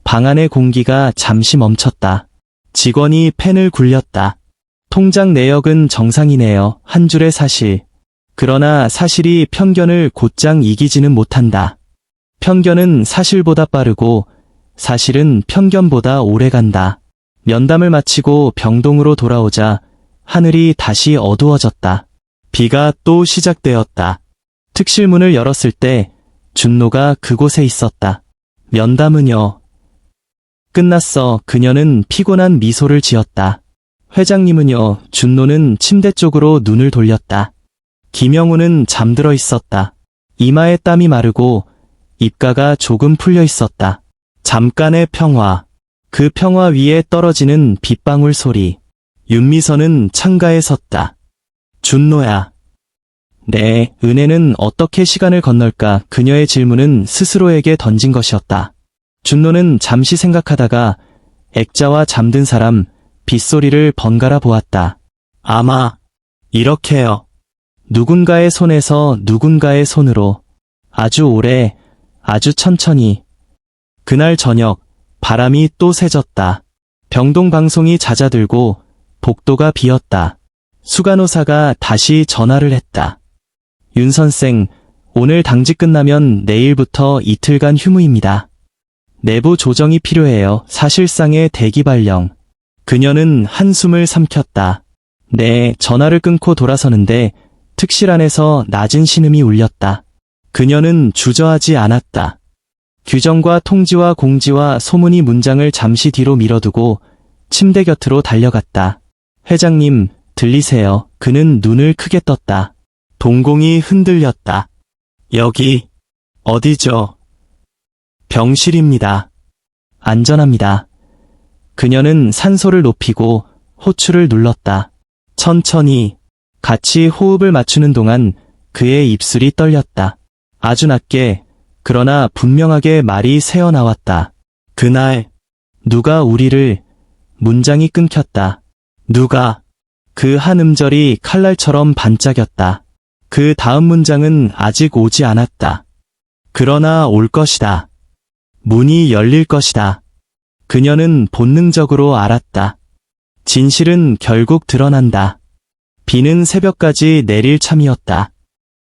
방 안의 공기가 잠시 멈췄다. 직원이 펜을 굴렸다. 통장 내역은 정상이네요. 한 줄의 사실. 그러나 사실이 편견을 곧장 이기지는 못한다. 편견은 사실보다 빠르고 사실은 편견보다 오래간다. 면담을 마치고 병동으로 돌아오자 하늘이 다시 어두워졌다. 비가 또 시작되었다. 특실문을 열었을 때 준노가 그곳에 있었다. 면담은요? 끝났어. 그녀는 피곤한 미소를 지었다. 회장님은요? 준노는 침대 쪽으로 눈을 돌렸다. 김영우는 잠들어 있었다. 이마에 땀이 마르고 입가가 조금 풀려 있었다. 잠깐의 평화. 그 평화 위에 떨어지는 빗방울 소리. 윤미선은 창가에 섰다. 준노야. 네, 은혜는 어떻게 시간을 건널까? 그녀의 질문은 스스로에게 던진 것이었다. 준노는 잠시 생각하다가 액자와 잠든 사람, 빗소리를 번갈아 보았다. 아마 이렇게요. 누군가의 손에서 누군가의 손으로 아주 오래, 아주 천천히. 그날 저녁 바람이 또 세졌다. 병동 방송이 잦아들고 복도가 비었다. 수간호사가 다시 전화를 했다. 윤 선생, 오늘 당직 끝나면 내일부터 이틀간 휴무입니다. 내부 조정이 필요해요. 사실상의 대기 발령. 그녀는 한숨을 삼켰다. 네, 전화를 끊고 돌아서는데 특실 안에서 낮은 신음이 울렸다. 그녀는 주저하지 않았다. 규정과 통지와 공지와 소문이 문장을 잠시 뒤로 밀어두고 침대 곁으로 달려갔다. 회장님, 들리세요? 그는 눈을 크게 떴다. 동공이 흔들렸다. 여기, 어디죠? 병실입니다. 안전합니다. 그녀는 산소를 높이고 호출을 눌렀다. 천천히, 같이 호흡을 맞추는 동안 그의 입술이 떨렸다. 아주 낮게, 그러나 분명하게 말이 새어나왔다. 그날, 누가 우리를, 문장이 끊겼다. 누가, 그 한 음절이 칼날처럼 반짝였다. 그 다음 문장은 아직 오지 않았다. 그러나 올 것이다. 문이 열릴 것이다. 그녀는 본능적으로 알았다. 진실은 결국 드러난다. 비는 새벽까지 내릴 참이었다.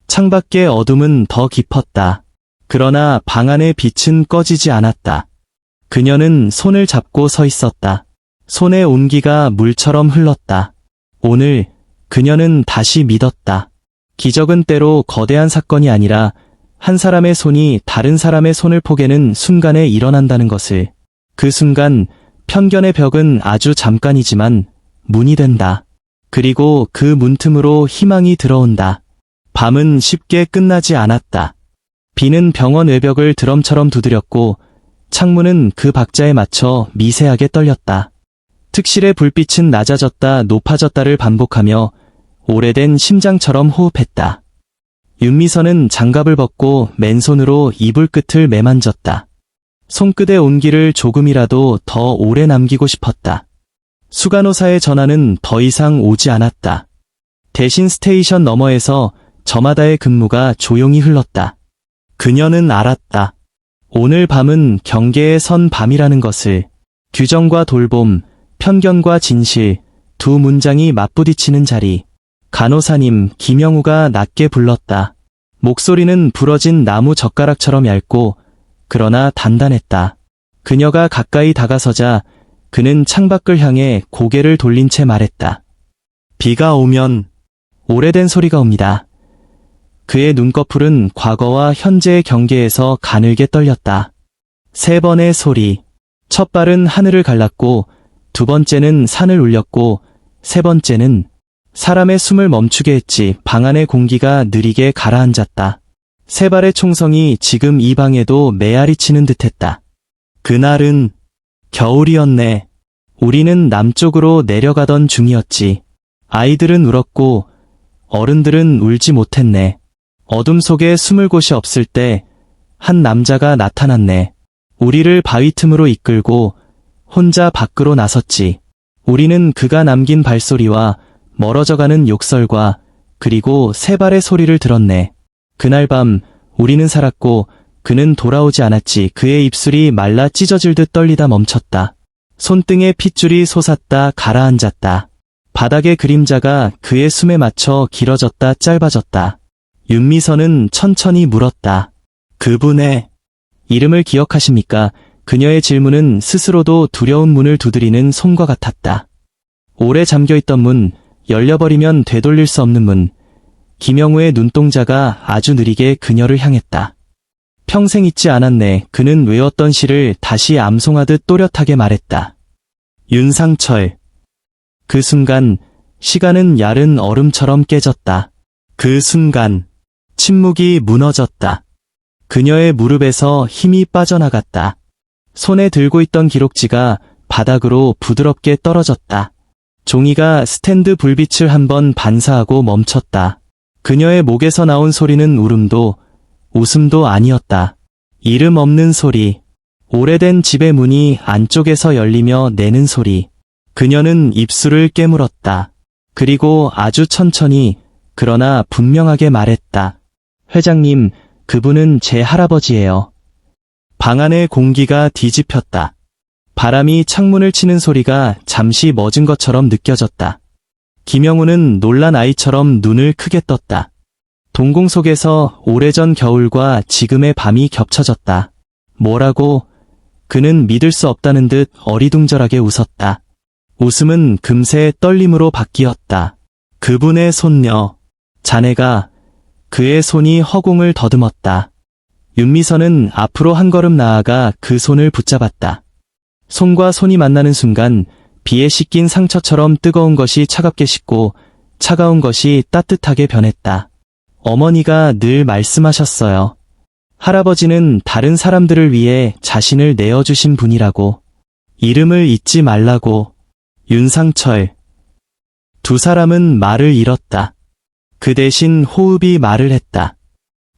창밖의 어둠은 더 깊었다. 그러나 방 안의 빛은 꺼지지 않았다. 그녀는 손을 잡고 서 있었다. 손의 온기가 물처럼 흘렀다. 오늘 그녀는 다시 믿었다. 기적은 때로 거대한 사건이 아니라 한 사람의 손이 다른 사람의 손을 포개는 순간에 일어난다는 것을. 그 순간 편견의 벽은 아주 잠깐이지만 문이 된다. 그리고 그 문틈으로 희망이 들어온다. 밤은 쉽게 끝나지 않았다. 비는 병원 외벽을 드럼처럼 두드렸고 창문은 그 박자에 맞춰 미세하게 떨렸다. 특실의 불빛은 낮아졌다 높아졌다를 반복하며 오래된 심장처럼 호흡했다. 윤미선은 장갑을 벗고 맨손으로 이불 끝을 매만졌다. 손끝의 온기를 조금이라도 더 오래 남기고 싶었다. 수간호사의 전화는 더 이상 오지 않았다. 대신 스테이션 너머에서 저마다의 근무가 조용히 흘렀다. 그녀는 알았다. 오늘 밤은 경계에 선 밤이라는 것을. 규정과 돌봄, 편견과 진실, 두 문장이 맞부딪히는 자리. 간호사님 김영우가 낮게 불렀다. 목소리는 부러진 나무 젓가락처럼 얇고 그러나 단단했다. 그녀가 가까이 다가서자 그는 창밖을 향해 고개를 돌린 채 말했다. 비가 오면 오래된 소리가 옵니다. 그의 눈꺼풀은 과거와 현재의 경계에서 가늘게 떨렸다. 세 번의 소리. 첫 발은 하늘을 갈랐고 두 번째는 산을 울렸고 세 번째는 사람의 숨을 멈추게 했지. 방 안의 공기가 느리게 가라앉았다. 세 발의 총성이 지금 이 방에도 메아리 치는 듯했다. 그날은 겨울이었네. 우리는 남쪽으로 내려가던 중이었지. 아이들은 울었고 어른들은 울지 못했네. 어둠 속에 숨을 곳이 없을 때 한 남자가 나타났네. 우리를 바위 틈으로 이끌고 혼자 밖으로 나섰지. 우리는 그가 남긴 발소리와 멀어져가는 욕설과 그리고 세 발의 소리를 들었네. 그날 밤 우리는 살았고 그는 돌아오지 않았지. 그의 입술이 말라 찢어질 듯 떨리다 멈췄다. 손등에 핏줄이 솟았다 가라앉았다. 바닥의 그림자가 그의 숨에 맞춰 길어졌다 짧아졌다. 윤미선은 천천히 물었다. 그분의 이름을 기억하십니까? 그녀의 질문은 스스로도 두려운 문을 두드리는 손과 같았다. 오래 잠겨있던 문, 열려버리면 되돌릴 수 없는 문. 김영우의 눈동자가 아주 느리게 그녀를 향했다. 평생 잊지 않았네. 그는 외웠던 시를 다시 암송하듯 또렷하게 말했다. 윤상철. 그 순간 시간은 야른 얼음처럼 깨졌다. 그 순간 침묵이 무너졌다. 그녀의 무릎에서 힘이 빠져나갔다. 손에 들고 있던 기록지가 바닥으로 부드럽게 떨어졌다. 종이가 스탠드 불빛을 한번 반사하고 멈췄다. 그녀의 목에서 나온 소리는 울음도 웃음도 아니었다. 이름 없는 소리. 오래된 집의 문이 안쪽에서 열리며 내는 소리. 그녀는 입술을 깨물었다. 그리고 아주 천천히 그러나 분명하게 말했다. 회장님, 그분은 제 할아버지예요. 방 안의 공기가 뒤집혔다. 바람이 창문을 치는 소리가 잠시 멎은 것처럼 느껴졌다. 김영우는 놀란 아이처럼 눈을 크게 떴다. 동공 속에서 오래전 겨울과 지금의 밤이 겹쳐졌다. 뭐라고? 그는 믿을 수 없다는 듯 어리둥절하게 웃었다. 웃음은 금세 떨림으로 바뀌었다. 그분의 손녀. 자네가. 그의 손이 허공을 더듬었다. 윤미선은 앞으로 한 걸음 나아가 그 손을 붙잡았다. 손과 손이 만나는 순간 비에 씻긴 상처처럼 뜨거운 것이 차갑게 식고 차가운 것이 따뜻하게 변했다. 어머니가 늘 말씀하셨어요. 할아버지는 다른 사람들을 위해 자신을 내어주신 분이라고. 이름을 잊지 말라고. 윤상철. 두 사람은 말을 잃었다. 그 대신 호흡이 말을 했다.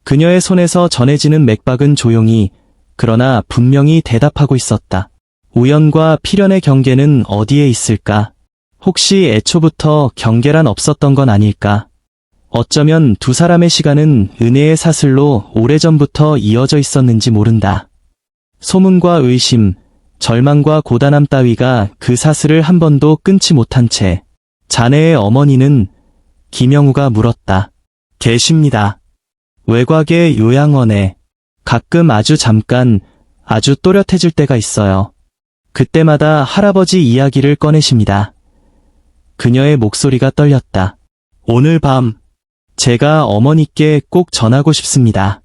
그녀의 손에서 전해지는 맥박은 조용히 그러나 분명히 대답하고 있었다. 우연과 필연의 경계는 어디에 있을까? 혹시 애초부터 경계란 없었던 건 아닐까? 어쩌면 두 사람의 시간은 은혜의 사슬로 오래전부터 이어져 있었는지 모른다. 소문과 의심, 절망과 고단함 따위가 그 사슬을 한 번도 끊지 못한 채 자네의 어머니는 김영우가 물었다. 계십니다. 외곽의 요양원에 가끔 아주 잠깐 아주 또렷해질 때가 있어요. 그때마다 할아버지 이야기를 꺼내십니다. 그녀의 목소리가 떨렸다. 오늘 밤 제가 어머니께 꼭 전하고 싶습니다.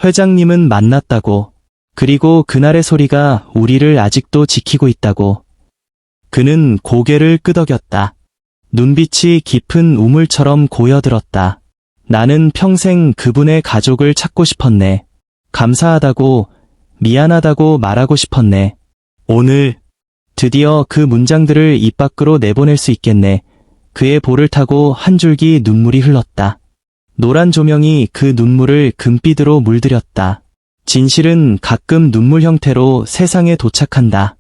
회장님은 만났다고. 그리고 그날의 소리가 우리를 아직도 지키고 있다고. 그는 고개를 끄덕였다. 눈빛이 깊은 우물처럼 고여들었다. 나는 평생 그분의 가족을 찾고 싶었네. 감사하다고, 미안하다고 말하고 싶었네. 오늘 드디어 그 문장들을 입 밖으로 내보낼 수 있겠네. 그의 볼을 타고 한 줄기 눈물이 흘렀다. 노란 조명이 그 눈물을 금빛으로 물들였다. 진실은 가끔 눈물 형태로 세상에 도착한다.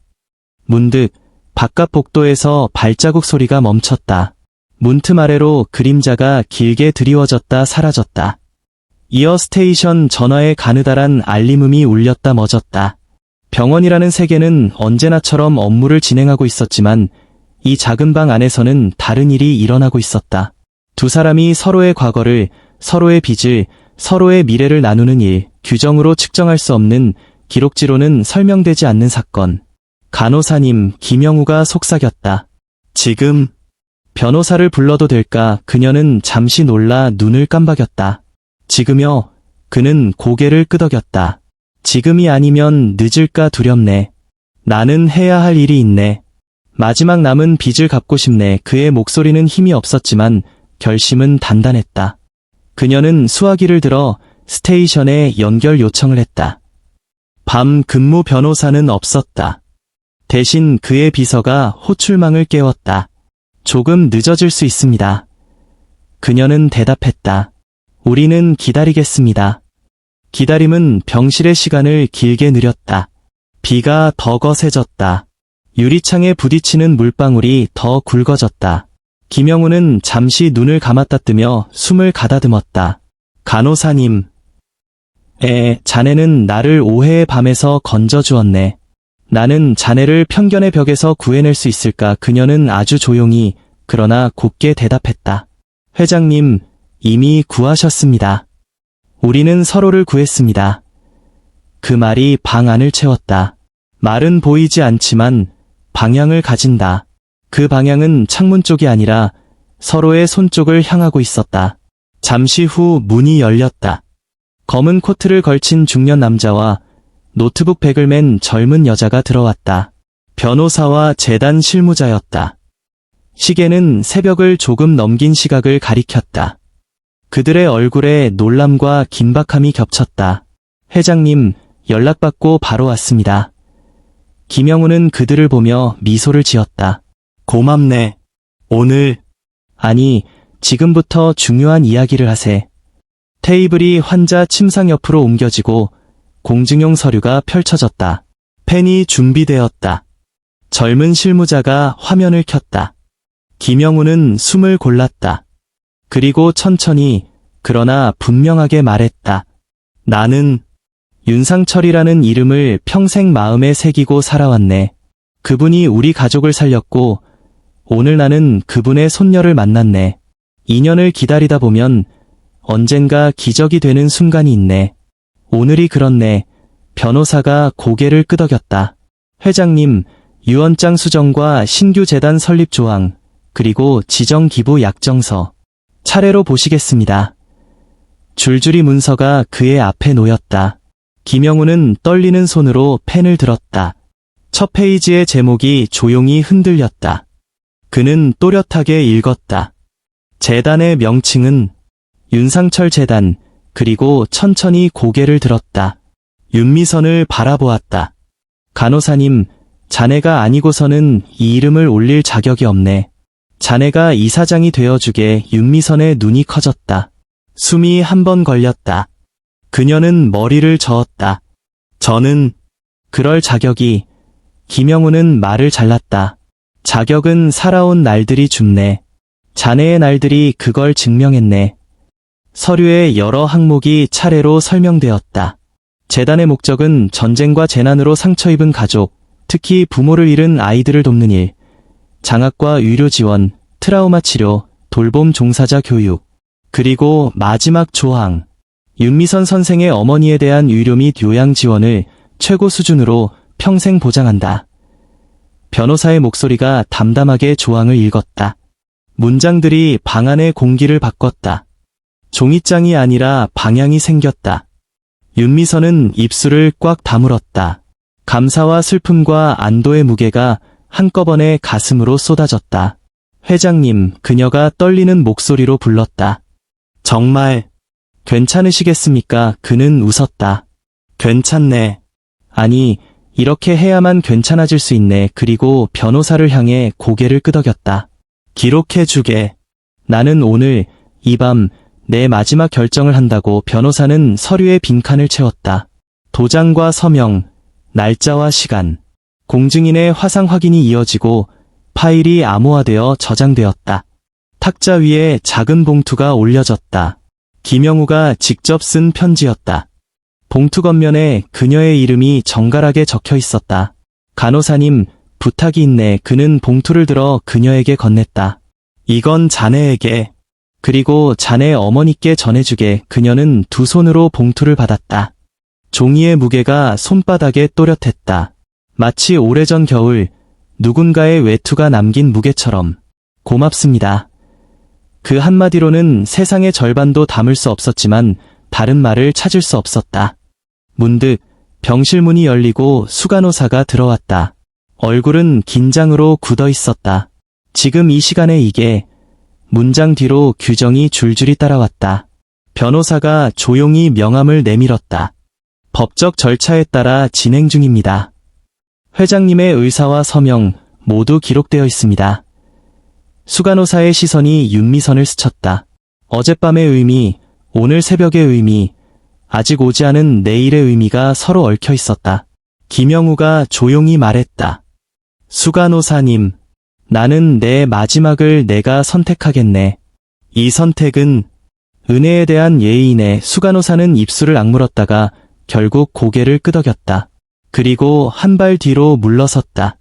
문득 바깥 복도에서 발자국 소리가 멈췄다. 문틈 아래로 그림자가 길게 드리워졌다 사라졌다. 이어 스테이션 전화의 가느다란 알림음이 울렸다 멎었다. 병원이라는 세계는 언제나처럼 업무를 진행하고 있었지만 이 작은 방 안에서는 다른 일이 일어나고 있었다. 두 사람이 서로의 과거를, 서로의 빚을, 서로의 미래를 나누는 일, 규정으로 측정할 수 없는, 기록지로는 설명되지 않는 사건. 간호사님 김영우가 속삭였다. 지금 변호사를 불러도 될까? 그녀는 잠시 놀라 눈을 깜박였다. 지금요? 그는 고개를 끄덕였다. 지금이 아니면 늦을까 두렵네. 나는 해야 할 일이 있네. 마지막 남은 빚을 갚고 싶네. 그의 목소리는 힘이 없었지만 결심은 단단했다. 그녀는 수화기를 들어 스테이션에 연결 요청을 했다. 밤 근무 변호사는 없었다. 대신 그의 비서가 호출망을 깨웠다. 조금 늦어질 수 있습니다. 그녀는 대답했다. 우리는 기다리겠습니다. 기다림은 병실의 시간을 길게 느렸다. 비가 더 거세졌다. 유리창에 부딪히는 물방울이 더 굵어졌다. 김영우는 잠시 눈을 감았다 뜨며 숨을 가다듬었다. 간호사님. 자네는 나를 오해의 밤에서 건져주었네. 나는 자네를 편견의 벽에서 구해낼 수 있을까? 그녀는 아주 조용히 그러나 곱게 대답했다. 회장님, 이미 구하셨습니다. 우리는 서로를 구했습니다. 그 말이 방 안을 채웠다. 말은 보이지 않지만 방향을 가진다. 그 방향은 창문 쪽이 아니라 서로의 손 쪽을 향하고 있었다. 잠시 후 문이 열렸다. 검은 코트를 걸친 중년 남자와 노트북 백을 맨 젊은 여자가 들어왔다. 변호사와 재단 실무자였다. 시계는 새벽을 조금 넘긴 시각을 가리켰다. 그들의 얼굴에 놀람과 긴박함이 겹쳤다. 회장님, 연락받고 바로 왔습니다. 김영우는 그들을 보며 미소를 지었다. 고맙네. 오늘, 아니, 지금부터 중요한 이야기를 하세. 테이블이 환자 침상 옆으로 옮겨지고 공증용 서류가 펼쳐졌다. 펜이 준비되었다. 젊은 실무자가 화면을 켰다. 김영우는 숨을 골랐다. 그리고 천천히, 그러나 분명하게 말했다. 나는 윤상철이라는 이름을 평생 마음에 새기고 살아왔네. 그분이 우리 가족을 살렸고, 오늘 나는 그분의 손녀를 만났네. 인연을 기다리다 보면 언젠가 기적이 되는 순간이 있네. 오늘이 그렇네. 변호사가 고개를 끄덕였다. 회장님, 유언장 수정과 신규 재단 설립 조항, 그리고 지정 기부 약정서. 차례로 보시겠습니다. 줄줄이 문서가 그의 앞에 놓였다. 김영우는 떨리는 손으로 펜을 들었다. 첫 페이지의 제목이 조용히 흔들렸다. 그는 또렷하게 읽었다. 재단의 명칭은 윤상철 재단, 그리고 천천히 고개를 들었다. 윤미선을 바라보았다. 간호사님, 자네가 아니고서는 이 이름을 올릴 자격이 없네. 자네가 이사장이 되어주게. 윤미선의 눈이 커졌다. 숨이 한 번 걸렸다. 그녀는 머리를 저었다. 저는 그럴 자격이 김영우는 말을 잘랐다. 자격은 살아온 날들이 줍네. 자네의 날들이 그걸 증명했네. 서류에 여러 항목이 차례로 설명되었다. 재단의 목적은 전쟁과 재난으로 상처 입은 가족, 특히 부모를 잃은 아이들을 돕는 일, 장학과 의료 지원, 트라우마 치료, 돌봄 종사자 교육, 그리고 마지막 조항, 윤미선 선생의 어머니에 대한 의료 및 요양 지원을 최고 수준으로 평생 보장한다. 변호사의 목소리가 담담하게 조항을 읽었다. 문장들이 방 안의 공기를 바꿨다. 종이장이 아니라 방향이 생겼다. 윤미선은 입술을 꽉 다물었다. 감사와 슬픔과 안도의 무게가 한꺼번에 가슴으로 쏟아졌다. 회장님, 그녀가 떨리는 목소리로 불렀다. 정말 괜찮으시겠습니까? 그는 웃었다. 괜찮네. 아니, 이렇게 해야만 괜찮아질 수 있네. 그리고 변호사를 향해 고개를 끄덕였다. 기록해주게. 나는 오늘 이 밤 내 마지막 결정을 한다고. 변호사는 서류에 빈칸을 채웠다. 도장과 서명, 날짜와 시간, 공증인의 화상 확인이 이어지고 파일이 암호화되어 저장되었다. 탁자 위에 작은 봉투가 올려졌다. 김영우가 직접 쓴 편지였다. 봉투 겉면에 그녀의 이름이 정갈하게 적혀 있었다. 간호사님, 부탁이 있네. 그는 봉투를 들어 그녀에게 건넸다. 이건 자네에게, 그리고 자네 어머니께 전해주게. 그녀는 두 손으로 봉투를 받았다. 종이의 무게가 손바닥에 또렷했다. 마치 오래전 겨울 누군가의 외투가 남긴 무게처럼. 고맙습니다. 그 한마디로는 세상의 절반도 담을 수 없었지만 다른 말을 찾을 수 없었다. 문득 병실 문이 열리고 수간호사가 들어왔다. 얼굴은 긴장으로 굳어 있었다. 지금 이 시간에 이게. 문장 뒤로 규정이 줄줄이 따라왔다. 변호사가 조용히 명함을 내밀었다. 법적 절차에 따라 진행 중입니다. 회장님의 의사와 서명 모두 기록되어 있습니다. 수간호사의 시선이 윤미선을 스쳤다. 어젯밤의 의미, 오늘 새벽의 의미, 아직 오지 않은 내일의 의미가 서로 얽혀 있었다. 김영우가 조용히 말했다. 수간호사님, 나는 내 마지막을 내가 선택하겠네. 이 선택은 은혜에 대한 예의네. 수간호사는 입술을 악물었다가 결국 고개를 끄덕였다. 그리고 한 발 뒤로 물러섰다.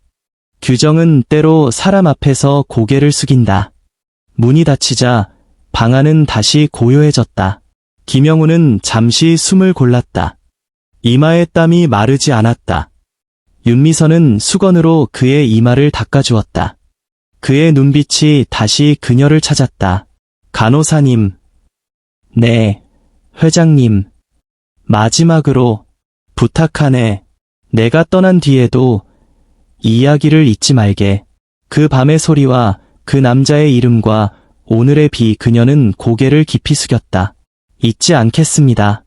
규정은 때로 사람 앞에서 고개를 숙인다. 문이 닫히자 방 안은 다시 고요해졌다. 김영우는 잠시 숨을 골랐다. 이마의 땀이 마르지 않았다. 윤미선은 수건으로 그의 이마를 닦아주었다. 그의 눈빛이 다시 그녀를 찾았다. 간호사님. 네, 회장님. 마지막으로 부탁하네. 내가 떠난 뒤에도 이 이야기를 잊지 말게. 그 밤의 소리와 그 남자의 이름과 오늘의 비. 그녀는 고개를 깊이 숙였다. 잊지 않겠습니다.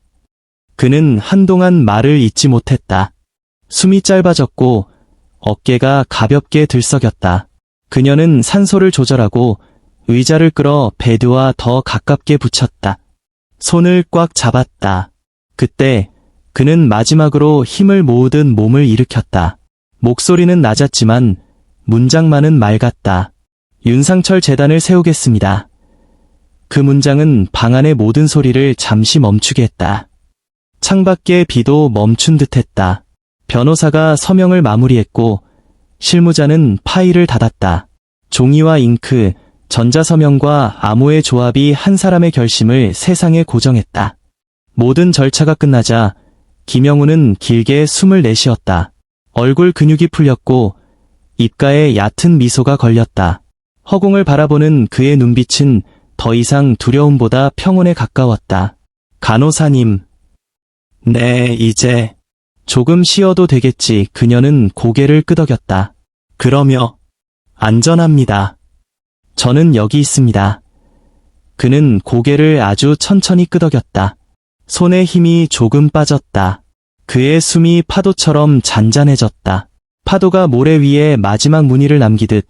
그는 한동안 말을 잇지 못했다. 숨이 짧아졌고 어깨가 가볍게 들썩였다. 그녀는 산소를 조절하고 의자를 끌어 베드와 더 가깝게 붙였다. 손을 꽉 잡았다. 그때 그는 마지막으로 힘을 모으듯 몸을 일으켰다. 목소리는 낮았지만 문장만은 맑았다. 윤상철 재단을 세우겠습니다. 그 문장은 방 안의 모든 소리를 잠시 멈추게 했다. 창밖의 비도 멈춘 듯했다. 변호사가 서명을 마무리했고 실무자는 파일을 닫았다. 종이와 잉크, 전자서명과 암호의 조합이 한 사람의 결심을 세상에 고정했다. 모든 절차가 끝나자 김영우는 길게 숨을 내쉬었다. 얼굴 근육이 풀렸고 입가에 얕은 미소가 걸렸다. 허공을 바라보는 그의 눈빛은 더 이상 두려움보다 평온에 가까웠다. 간호사님. 네, 이제 조금 쉬어도 되겠지. 그녀는 고개를 끄덕였다. 그러며 안전합니다. 저는 여기 있습니다. 그는 고개를 아주 천천히 끄덕였다. 손에 힘이 조금 빠졌다. 그의 숨이 파도처럼 잔잔해졌다. 파도가 모래 위에 마지막 무늬를 남기듯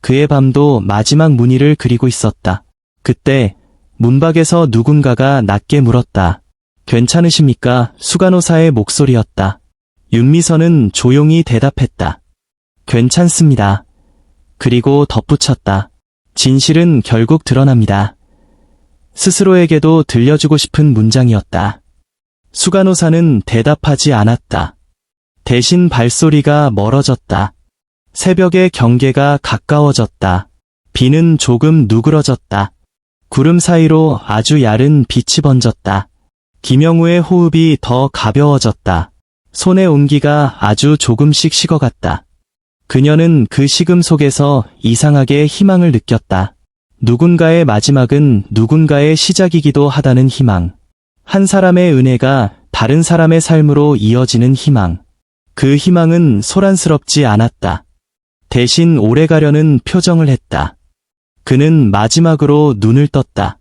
그의 밤도 마지막 무늬를 그리고 있었다. 그때 문밖에서 누군가가 낮게 물었다. 괜찮으십니까? 수간호사의 목소리였다. 윤미선은 조용히 대답했다. 괜찮습니다. 그리고 덧붙였다. 진실은 결국 드러납니다. 스스로에게도 들려주고 싶은 문장이었다. 수간호사는 대답하지 않았다. 대신 발소리가 멀어졌다. 새벽의 경계가 가까워졌다. 비는 조금 누그러졌다. 구름 사이로 아주 얇은 빛이 번졌다. 김영우의 호흡이 더 가벼워졌다. 손의 온기가 아주 조금씩 식어갔다. 그녀는 그 식음 속에서 이상하게 희망을 느꼈다. 누군가의 마지막은 누군가의 시작이기도 하다는 희망. 한 사람의 은혜가 다른 사람의 삶으로 이어지는 희망. 그 희망은 소란스럽지 않았다. 대신 오래가려는 표정을 했다. 그는 마지막으로 눈을 떴다.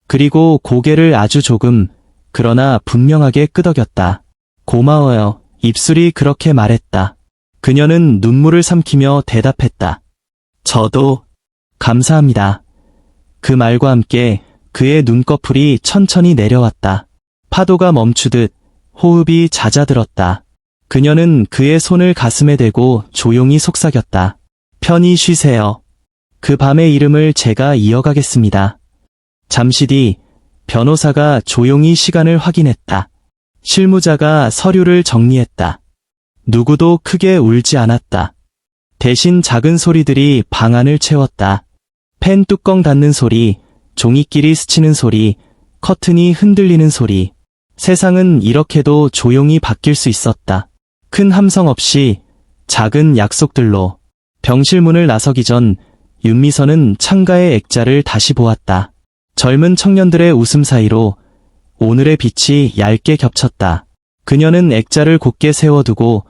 그리고 고개를 아주 조금, 그러나 분명하게 끄덕였다. 고마워요. 입술이 그렇게 말했다. 그녀는 눈물을 삼키며 대답했다. 저도 감사합니다. 그 말과 함께 그의 눈꺼풀이 천천히 내려왔다. 파도가 멈추듯 호흡이 잦아들었다. 그녀는 그의 손을 가슴에 대고 조용히 속삭였다. 편히 쉬세요. 그 밤의 이름을 제가 이어가겠습니다. 잠시 뒤 변호사가 조용히 시간을 확인했다. 실무자가 서류를 정리했다. 누구도 크게 울지 않았다. 대신 작은 소리들이 방 안을 채웠다. 펜 뚜껑 닫는 소리, 종이끼리 스치는 소리, 커튼이 흔들리는 소리. 세상은 이렇게도 조용히 바뀔 수 있었다. 큰 함성 없이 작은 약속들로. 병실 문을 나서기 전 윤미선은 창가의 액자를 다시 보았다. 젊은 청년들의 웃음 사이로 오늘의 빛이 얇게 겹쳤다. 그녀는 액자를 곧게 세워두고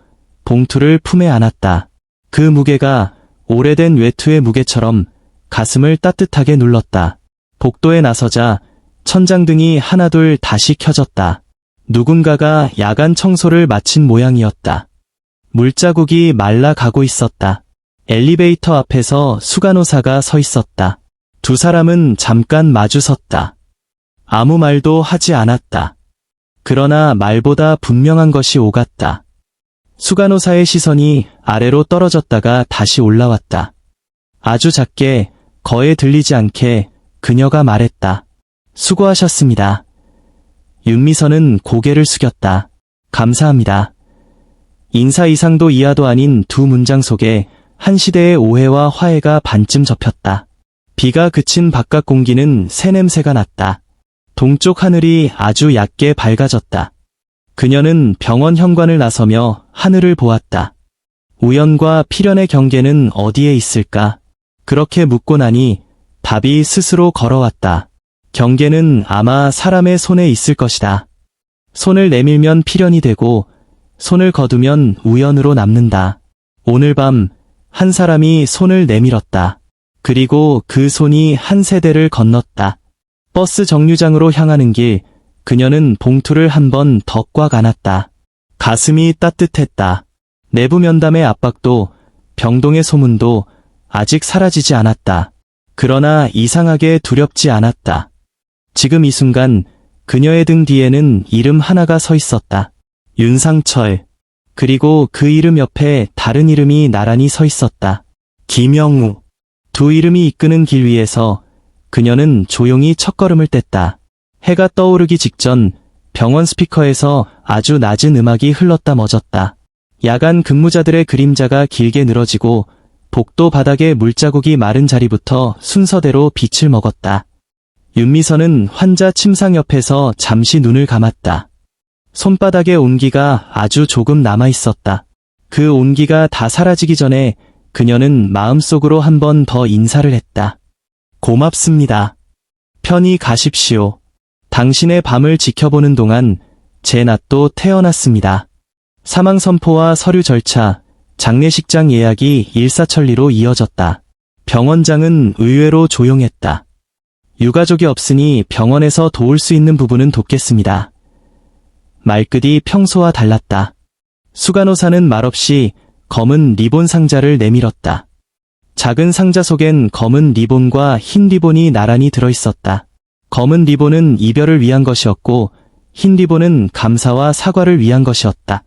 봉투를 품에 안았다. 그 무게가 오래된 외투의 무게처럼 가슴을 따뜻하게 눌렀다. 복도에 나서자 천장등이 하나둘 다시 켜졌다. 누군가가 야간 청소를 마친 모양이었다. 물자국이 말라가고 있었다. 엘리베이터 앞에서 수간호사가 서 있었다. 두 사람은 잠깐 마주섰다. 아무 말도 하지 않았다. 그러나 말보다 분명한 것이 오갔다. 수간호사의 시선이 아래로 떨어졌다가 다시 올라왔다. 아주 작게, 거의 들리지 않게 그녀가 말했다. 수고하셨습니다. 윤미선은 고개를 숙였다. 감사합니다. 인사 이상도 이하도 아닌 두 문장 속에 한 시대의 오해와 화해가 반쯤 접혔다. 비가 그친 바깥 공기는 새 냄새가 났다. 동쪽 하늘이 아주 얕게 밝아졌다. 그녀는 병원 현관을 나서며 하늘을 보았다. 우연과 필연의 경계는 어디에 있을까? 그렇게 묻고 나니 답이 스스로 걸어왔다. 경계는 아마 사람의 손에 있을 것이다. 손을 내밀면 필연이 되고 손을 거두면 우연으로 남는다. 오늘 밤 한 사람이 손을 내밀었다. 그리고 그 손이 한 세대를 건넜다. 버스 정류장으로 향하는 길, 그녀는 봉투를 한 번 더 꽉 안았다. 가슴이 따뜻했다. 내부 면담의 압박도, 병동의 소문도 아직 사라지지 않았다. 그러나 이상하게 두렵지 않았다. 지금 이 순간 그녀의 등 뒤에는 이름 하나가 서 있었다. 윤상철. 그리고 그 이름 옆에 다른 이름이 나란히 서 있었다. 김영우. 두 이름이 이끄는 길 위에서 그녀는 조용히 첫걸음을 뗐다. 해가 떠오르기 직전 병원 스피커에서 아주 낮은 음악이 흘렀다 멎었다. 야간 근무자들의 그림자가 길게 늘어지고 복도 바닥에 물자국이 마른 자리부터 순서대로 빛을 먹었다. 윤미선은 환자 침상 옆에서 잠시 눈을 감았다. 손바닥의 온기가 아주 조금 남아있었다. 그 온기가 다 사라지기 전에 그녀는 마음속으로 한 번 더 인사를 했다. 고맙습니다. 편히 가십시오. 당신의 밤을 지켜보는 동안 제 낮도 태어났습니다. 사망선포와 서류 절차, 장례식장 예약이 일사천리로 이어졌다. 병원장은 의외로 조용했다. 유가족이 없으니 병원에서 도울 수 있는 부분은 돕겠습니다. 말끝이 평소와 달랐다. 수간호사는 말없이 검은 리본 상자를 내밀었다. 작은 상자 속엔 검은 리본과 흰 리본이 나란히 들어있었다. 검은 리본은 이별을 위한 것이었고 흰 리본은 감사와 사과를 위한 것이었다.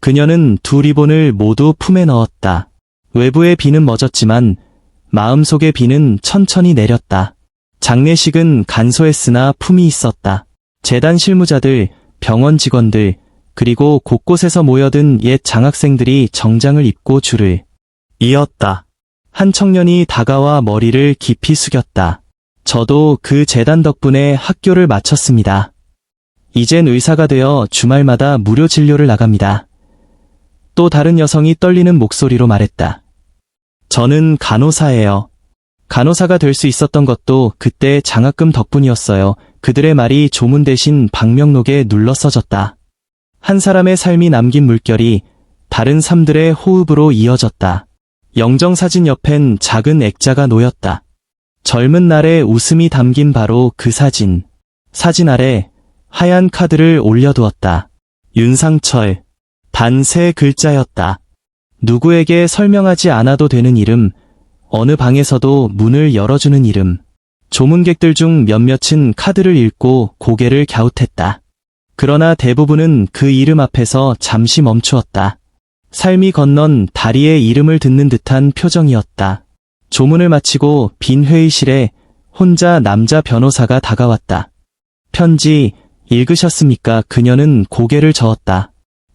그녀는 두 리본을 모두 품에 넣었다. 외부의 비는 멎었지만 마음속의 비는 천천히 내렸다. 장례식은 간소했으나 품이 있었다. 재단 실무자들, 병원 직원들, 그리고 곳곳에서 모여든 옛 장학생들이 정장을 입고 줄을 이었다. 한 청년이 다가와 머리를 깊이 숙였다. 저도 그 재단 덕분에 학교를 마쳤습니다. 이젠 의사가 되어 주말마다 무료 진료를 나갑니다. 또 다른 여성이 떨리는 목소리로 말했다. 저는 간호사예요. 간호사가 될 수 있었던 것도 그때 장학금 덕분이었어요. 그들의 말이 조문 대신 방명록에 눌러 써졌다. 한 사람의 삶이 남긴 물결이 다른 삶들의 호흡으로 이어졌다. 영정사진 옆엔 작은 액자가 놓였다. 젊은 날의 웃음이 담긴 바로 그 사진. 사진 아래 하얀 카드를 올려두었다. 윤상철. 단 3글자였다. 누구에게 설명하지 않아도 되는 이름, 어느 방에서도 문을 열어주는 이름. 조문객들 중 몇몇은 카드를 읽고 고개를 갸웃했다. 그러나 대부분은 그 이름 앞에서 잠시 멈추었다. 삶이 건넌 다리의 이름을 듣는 듯한 표정이었다. 조문을 마치고 빈 회의실에 혼자 남자 변호사가 다가왔다. 편지 읽으셨습니까? 그녀는 고개를 저었다.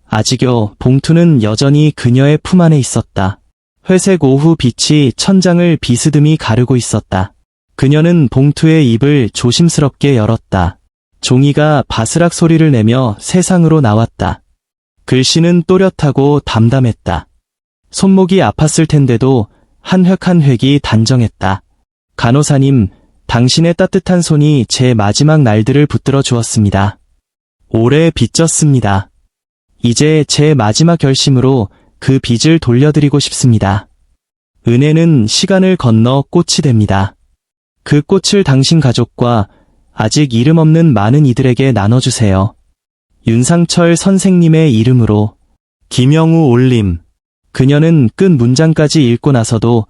아직요. 봉투는 여전히 그녀의 품 안에 있었다. 회색 오후 빛이 천장을 비스듬히 가르고 있었다. 그녀는 봉투의 입을 조심스럽게 열었다. 종이가 바스락 소리를 내며 세상으로 나왔다. 글씨는 또렷하고 담담했다. 손목이 아팠을 텐데도 한 획 한 획이 단정했다. 간호사님, 당신의 따뜻한 손이 제 마지막 날들을 붙들어 주었습니다. 오래 빚졌습니다. 이제 제 마지막 결심으로 그 빚을 돌려드리고 싶습니다. 은혜는 시간을 건너 꽃이 됩니다. 그 꽃을 당신 가족과 아직 이름 없는 많은 이들에게 나눠주세요. 윤상철 선생님의 이름으로. 김영우 올림. 그녀는 끝 문장까지 읽고 나서도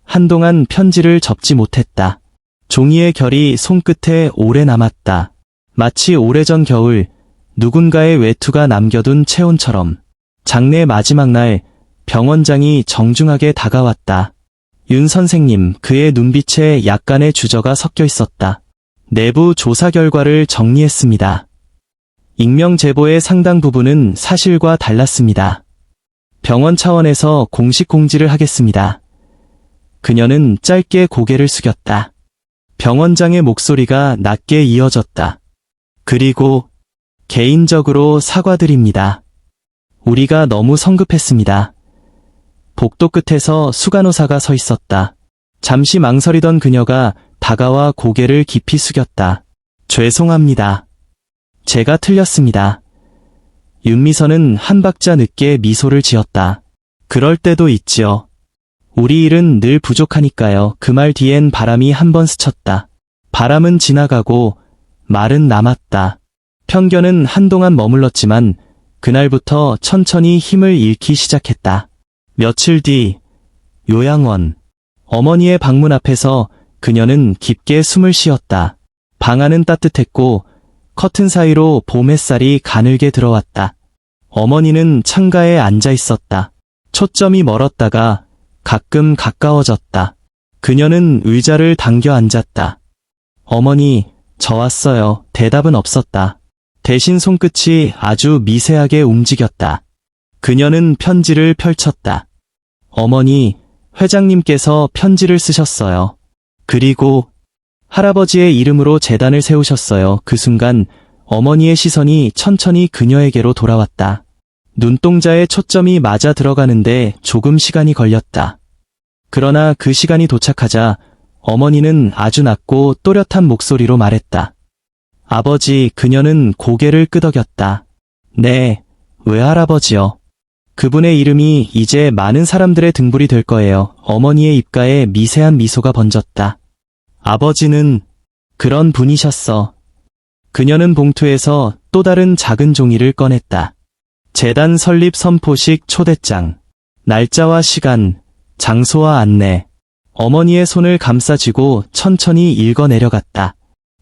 한동안 편지를 접지 못했다. 종이의 결이 손끝에 오래 남았다. 마치 오래전 겨울 누군가의 외투가 남겨둔 체온처럼. 장례 마지막 날 병원장이 정중하게 다가왔다. 윤 선생님, 그의 눈빛에 약간의 주저가 섞여 있었다. 내부 조사 결과를 정리했습니다. 익명 제보의 상당 부분은 사실과 달랐습니다. 병원 차원에서 공식 공지를 하겠습니다. 그녀는 짧게 고개를 숙였다. 병원장의 목소리가 낮게 이어졌다. 그리고 개인적으로 사과드립니다. 우리가 너무 성급했습니다. 복도 끝에서 수간호사가 서 있었다. 잠시 망설이던 그녀가 다가와 고개를 깊이 숙였다. 죄송합니다. 제가 틀렸습니다. 윤미선은 한 박자 늦게 미소를 지었다. 그럴 때도 있지요. 우리 일은 늘 부족하니까요. 그 말 뒤엔 바람이 한 번 스쳤다. 바람은 지나가고 말은 남았다. 편견은 한동안 머물렀지만 그날부터 천천히 힘을 잃기 시작했다. 며칠 뒤 요양원. 어머니의 방문 앞에서 그녀는 깊게 숨을 쉬었다. 방 안은 따뜻했고 커튼 사이로 봄 햇살이 가늘게 들어왔다. 어머니는 창가에 앉아 있었다. 초점이 멀었다가 가끔 가까워졌다. 그녀는 의자를 당겨 앉았다. 어머니, 저 왔어요. 대답은 없었다. 대신 손끝이 아주 미세하게 움직였다. 그녀는 편지를 펼쳤다. 어머니, 회장님께서 편지를 쓰셨어요. 그리고 할아버지의 이름으로 재단을 세우셨어요. 그 순간 어머니의 시선이 천천히 그녀에게로 돌아왔다. 눈동자에 초점이 맞아 들어가는데 조금 시간이 걸렸다. 그러나 그 시간이 도착하자 어머니는 아주 낮고 또렷한 목소리로 말했다. 아버지, 그녀는 고개를 끄덕였다. 네, 외할아버지요. 그분의 이름이 이제 많은 사람들의 등불이 될 거예요. 어머니의 입가에 미세한 미소가 번졌다. 아버지는 그런 분이셨어. 그녀는 봉투에서 또 다른 작은 종이를 꺼냈다. 재단 설립 선포식 초대장. 날짜와 시간, 장소와 안내. 어머니의 손을 감싸쥐고 천천히 읽어 내려갔다.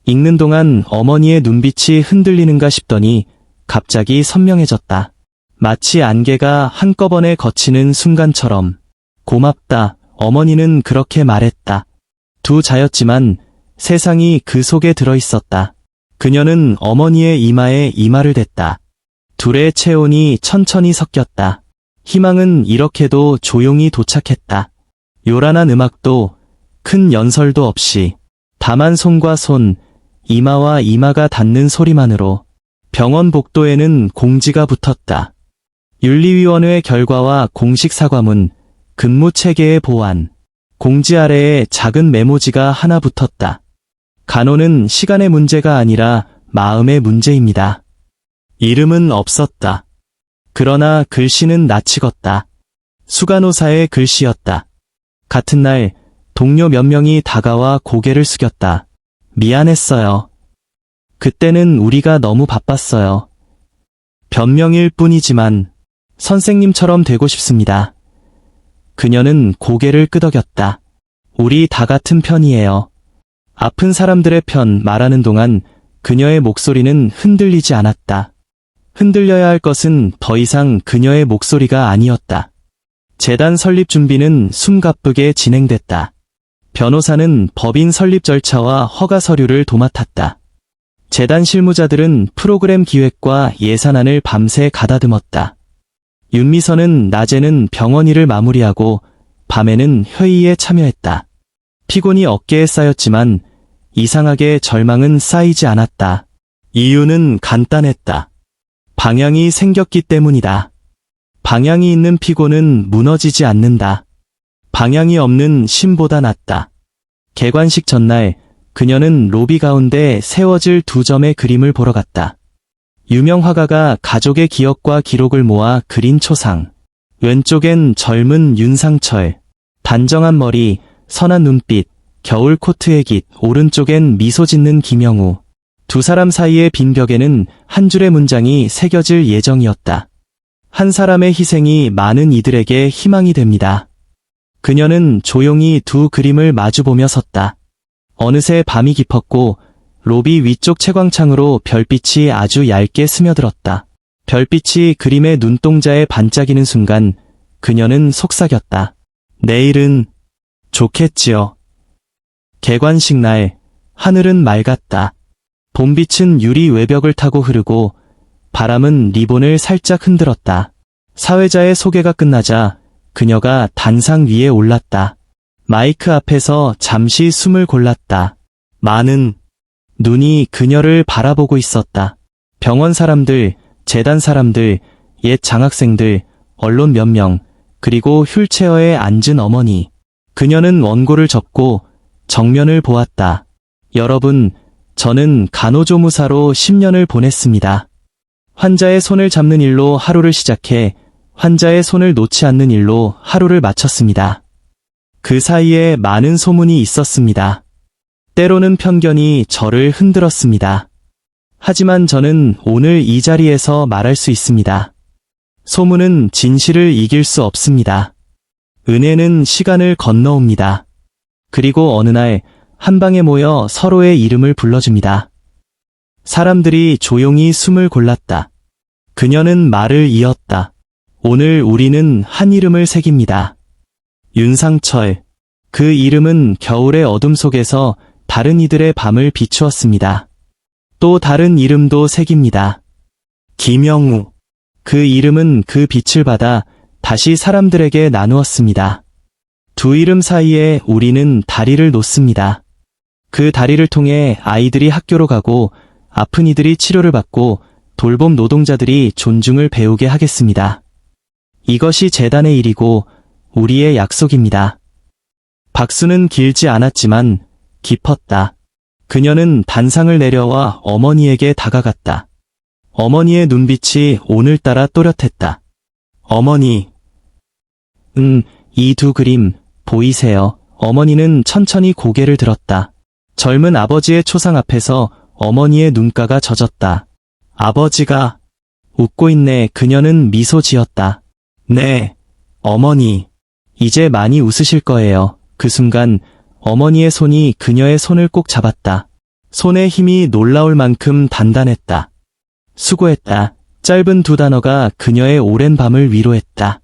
읽는 동안 어머니의 눈빛이 흔들리는가 싶더니 갑자기 선명해졌다. 마치 안개가 한꺼번에 걷히는 순간처럼. 고맙다. 어머니는 그렇게 말했다. 두 자였지만 세상이 그 속에 들어 있었다. 그녀는 어머니의 이마에 이마를 댔다. 둘의 체온이 천천히 섞였다. 희망은 이렇게도 조용히 도착했다. 요란한 음악도 큰 연설도 없이 다만 손과 손, 이마와 이마가 닿는 소리만으로 병원 복도에는 공지가 붙었다. 윤리위원회 결과와 공식 사과문, 근무 체계의 보완. 공지 아래에 작은 메모지가 하나 붙었다. 간호는 시간의 문제가 아니라 마음의 문제입니다. 이름은 없었다. 그러나 글씨는 낯익었다. 수간호사의 글씨였다. 같은 날 동료 몇 명이 다가와 고개를 숙였다. 미안했어요. 그때는 우리가 너무 바빴어요. 변명일 뿐이지만 선생님처럼 되고 싶습니다. 그녀는 고개를 끄덕였다. 우리 다 같은 편이에요. 아픈 사람들의 편 말하는 동안 그녀의 목소리는 흔들리지 않았다. 흔들려야 할 것은 더 이상 그녀의 목소리가 아니었다. 재단 설립 준비는 숨가쁘게 진행됐다. 변호사는 법인 설립 절차와 허가 서류를 도맡았다. 재단 실무자들은 프로그램 기획과 예산안을 밤새 가다듬었다. 윤미선은 낮에는 병원 일을 마무리하고 밤에는 회의에 참여했다. 피곤이 어깨에 쌓였지만 이상하게 절망은 쌓이지 않았다. 이유는 간단했다. 방향이 생겼기 때문이다. 방향이 있는 피고는 무너지지 않는다. 방향이 없는 심보다 낫다. 개관식 전날 그녀는 로비 가운데 세워질 두 점의 그림을 보러 갔다. 유명 화가가 가족의 기억과 기록을 모아 그린 초상. 왼쪽엔 젊은 윤상철, 단정한 머리, 선한 눈빛, 겨울 코트의 깃, 오른쪽엔 미소 짓는 김영우. 두 사람 사이의 빈 벽에는 한 줄의 문장이 새겨질 예정이었다. 한 사람의 희생이 많은 이들에게 희망이 됩니다. 그녀는 조용히 두 그림을 마주보며 섰다. 어느새 밤이 깊었고 로비 위쪽 채광창으로 별빛이 아주 얇게 스며들었다. 별빛이 그림의 눈동자에 반짝이는 순간 그녀는 속삭였다. 내일은 좋겠지요. 개관식 날 하늘은 맑았다. 봄빛은 유리 외벽을 타고 흐르고 바람은 리본을 살짝 흔들었다. 사회자의 소개가 끝나자 그녀가 단상 위에 올랐다. 마이크 앞에서 잠시 숨을 골랐다. 많은 눈이 그녀를 바라보고 있었다. 병원 사람들, 재단 사람들, 옛 장학생들, 언론 몇 명, 그리고 휠체어에 앉은 어머니. 그녀는 원고를 접고 정면을 보았다. 여러분, 저는 간호조무사로 10년을 보냈습니다. 환자의 손을 잡는 일로 하루를 시작해 환자의 손을 놓지 않는 일로 하루를 마쳤습니다. 그 사이에 많은 소문이 있었습니다. 때로는 편견이 저를 흔들었습니다. 하지만 저는 오늘 이 자리에서 말할 수 있습니다. 소문은 진실을 이길 수 없습니다. 은혜는 시간을 건너옵니다. 그리고 어느 날 한 방에 모여 서로의 이름을 불러줍니다. 사람들이 조용히 숨을 골랐다. 그녀는 말을 이었다. 오늘 우리는 한 이름을 새깁니다. 윤상철. 그 이름은 겨울의 어둠 속에서 다른 이들의 밤을 비추었습니다. 또 다른 이름도 새깁니다. 김영우. 그 이름은 그 빛을 받아 다시 사람들에게 나누었습니다. 두 이름 사이에 우리는 다리를 놓습니다. 그 다리를 통해 아이들이 학교로 가고 아픈 이들이 치료를 받고 돌봄 노동자들이 존중을 배우게 하겠습니다. 이것이 재단의 일이고 우리의 약속입니다. 박수는 길지 않았지만 깊었다. 그녀는 단상을 내려와 어머니에게 다가갔다. 어머니의 눈빛이 오늘따라 또렷했다. 어머니. 이 두 그림 보이세요? 어머니는 천천히 고개를 들었다. 젊은 아버지의 초상 앞에서 어머니의 눈가가 젖었다. 아버지가 웃고 있네. 그녀는 미소 지었다. 네, 어머니. 이제 많이 웃으실 거예요. 그 순간 어머니의 손이 그녀의 손을 꼭 잡았다. 손의 힘이 놀라울 만큼 단단했다. 수고했다. 짧은 두 단어가 그녀의 오랜 밤을 위로했다.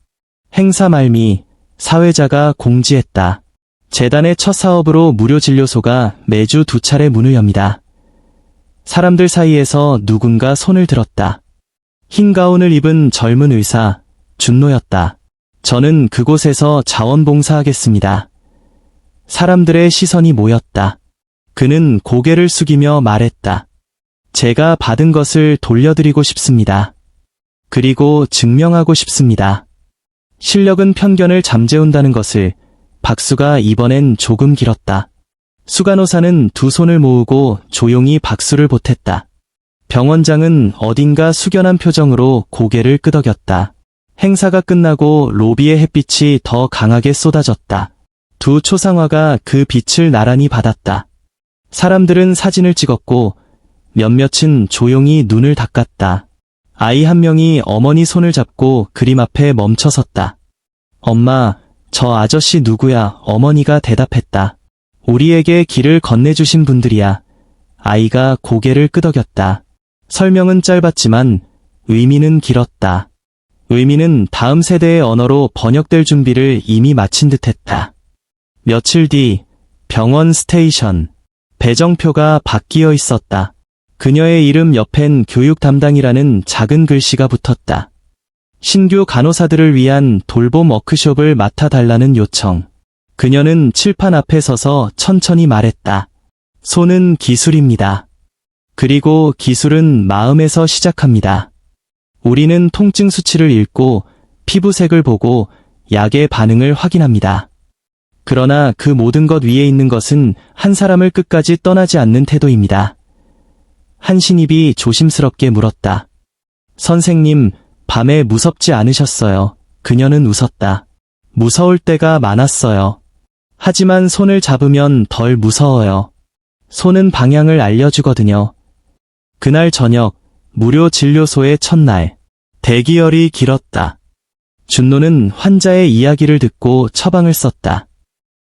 행사 말미, 사회자가 공지했다. 재단의 첫 사업으로 무료 진료소가 매주 2차례 문을 엽니다. 사람들 사이에서 누군가 손을 들었다. 흰 가운을 입은 젊은 의사, 준노였다. 저는 그곳에서 자원봉사하겠습니다. 사람들의 시선이 모였다. 그는 고개를 숙이며 말했다. 제가 받은 것을 돌려드리고 싶습니다. 그리고 증명하고 싶습니다. 실력은 편견을 잠재운다는 것을. 박수가 이번엔 조금 길었다. 수간호사는 두 손을 모으고 조용히 박수를 보탰다. 병원장은 어딘가 숙연한 표정으로 고개를 끄덕였다. 행사가 끝나고 로비의 햇빛이 더 강하게 쏟아졌다. 두 초상화가 그 빛을 나란히 받았다. 사람들은 사진을 찍었고 몇몇은 조용히 눈을 닦았다. 아이 한 명이 어머니 손을 잡고 그림 앞에 멈춰섰다. 엄마, 저 아저씨 누구야? 어머니가 대답했다. 우리에게 길을 건네주신 분들이야. 아이가 고개를 끄덕였다. 설명은 짧았지만 의미는 길었다. 의미는 다음 세대의 언어로 번역될 준비를 이미 마친 듯했다. 며칠 뒤 병원 스테이션. 배정표가 바뀌어 있었다. 그녀의 이름 옆엔 교육 담당이라는 작은 글씨가 붙었다. 신규 간호사들을 위한 돌봄 워크숍을 맡아달라는 요청. 그녀는 칠판 앞에 서서 천천히 말했다. 손은 기술입니다. 그리고 기술은 마음에서 시작합니다. 우리는 통증 수치를 읽고 피부색을 보고 약의 반응을 확인합니다. 그러나 그 모든 것 위에 있는 것은 한 사람을 끝까지 떠나지 않는 태도입니다. 한 신입이 조심스럽게 물었다. 선생님, 밤에 무섭지 않으셨어요? 그녀는 웃었다. 무서울 때가 많았어요. 하지만 손을 잡으면 덜 무서워요. 손은 방향을 알려주거든요. 그날 저녁, 무료 진료소의 첫날. 대기열이 길었다. 준노는 환자의 이야기를 듣고 처방을 썼다.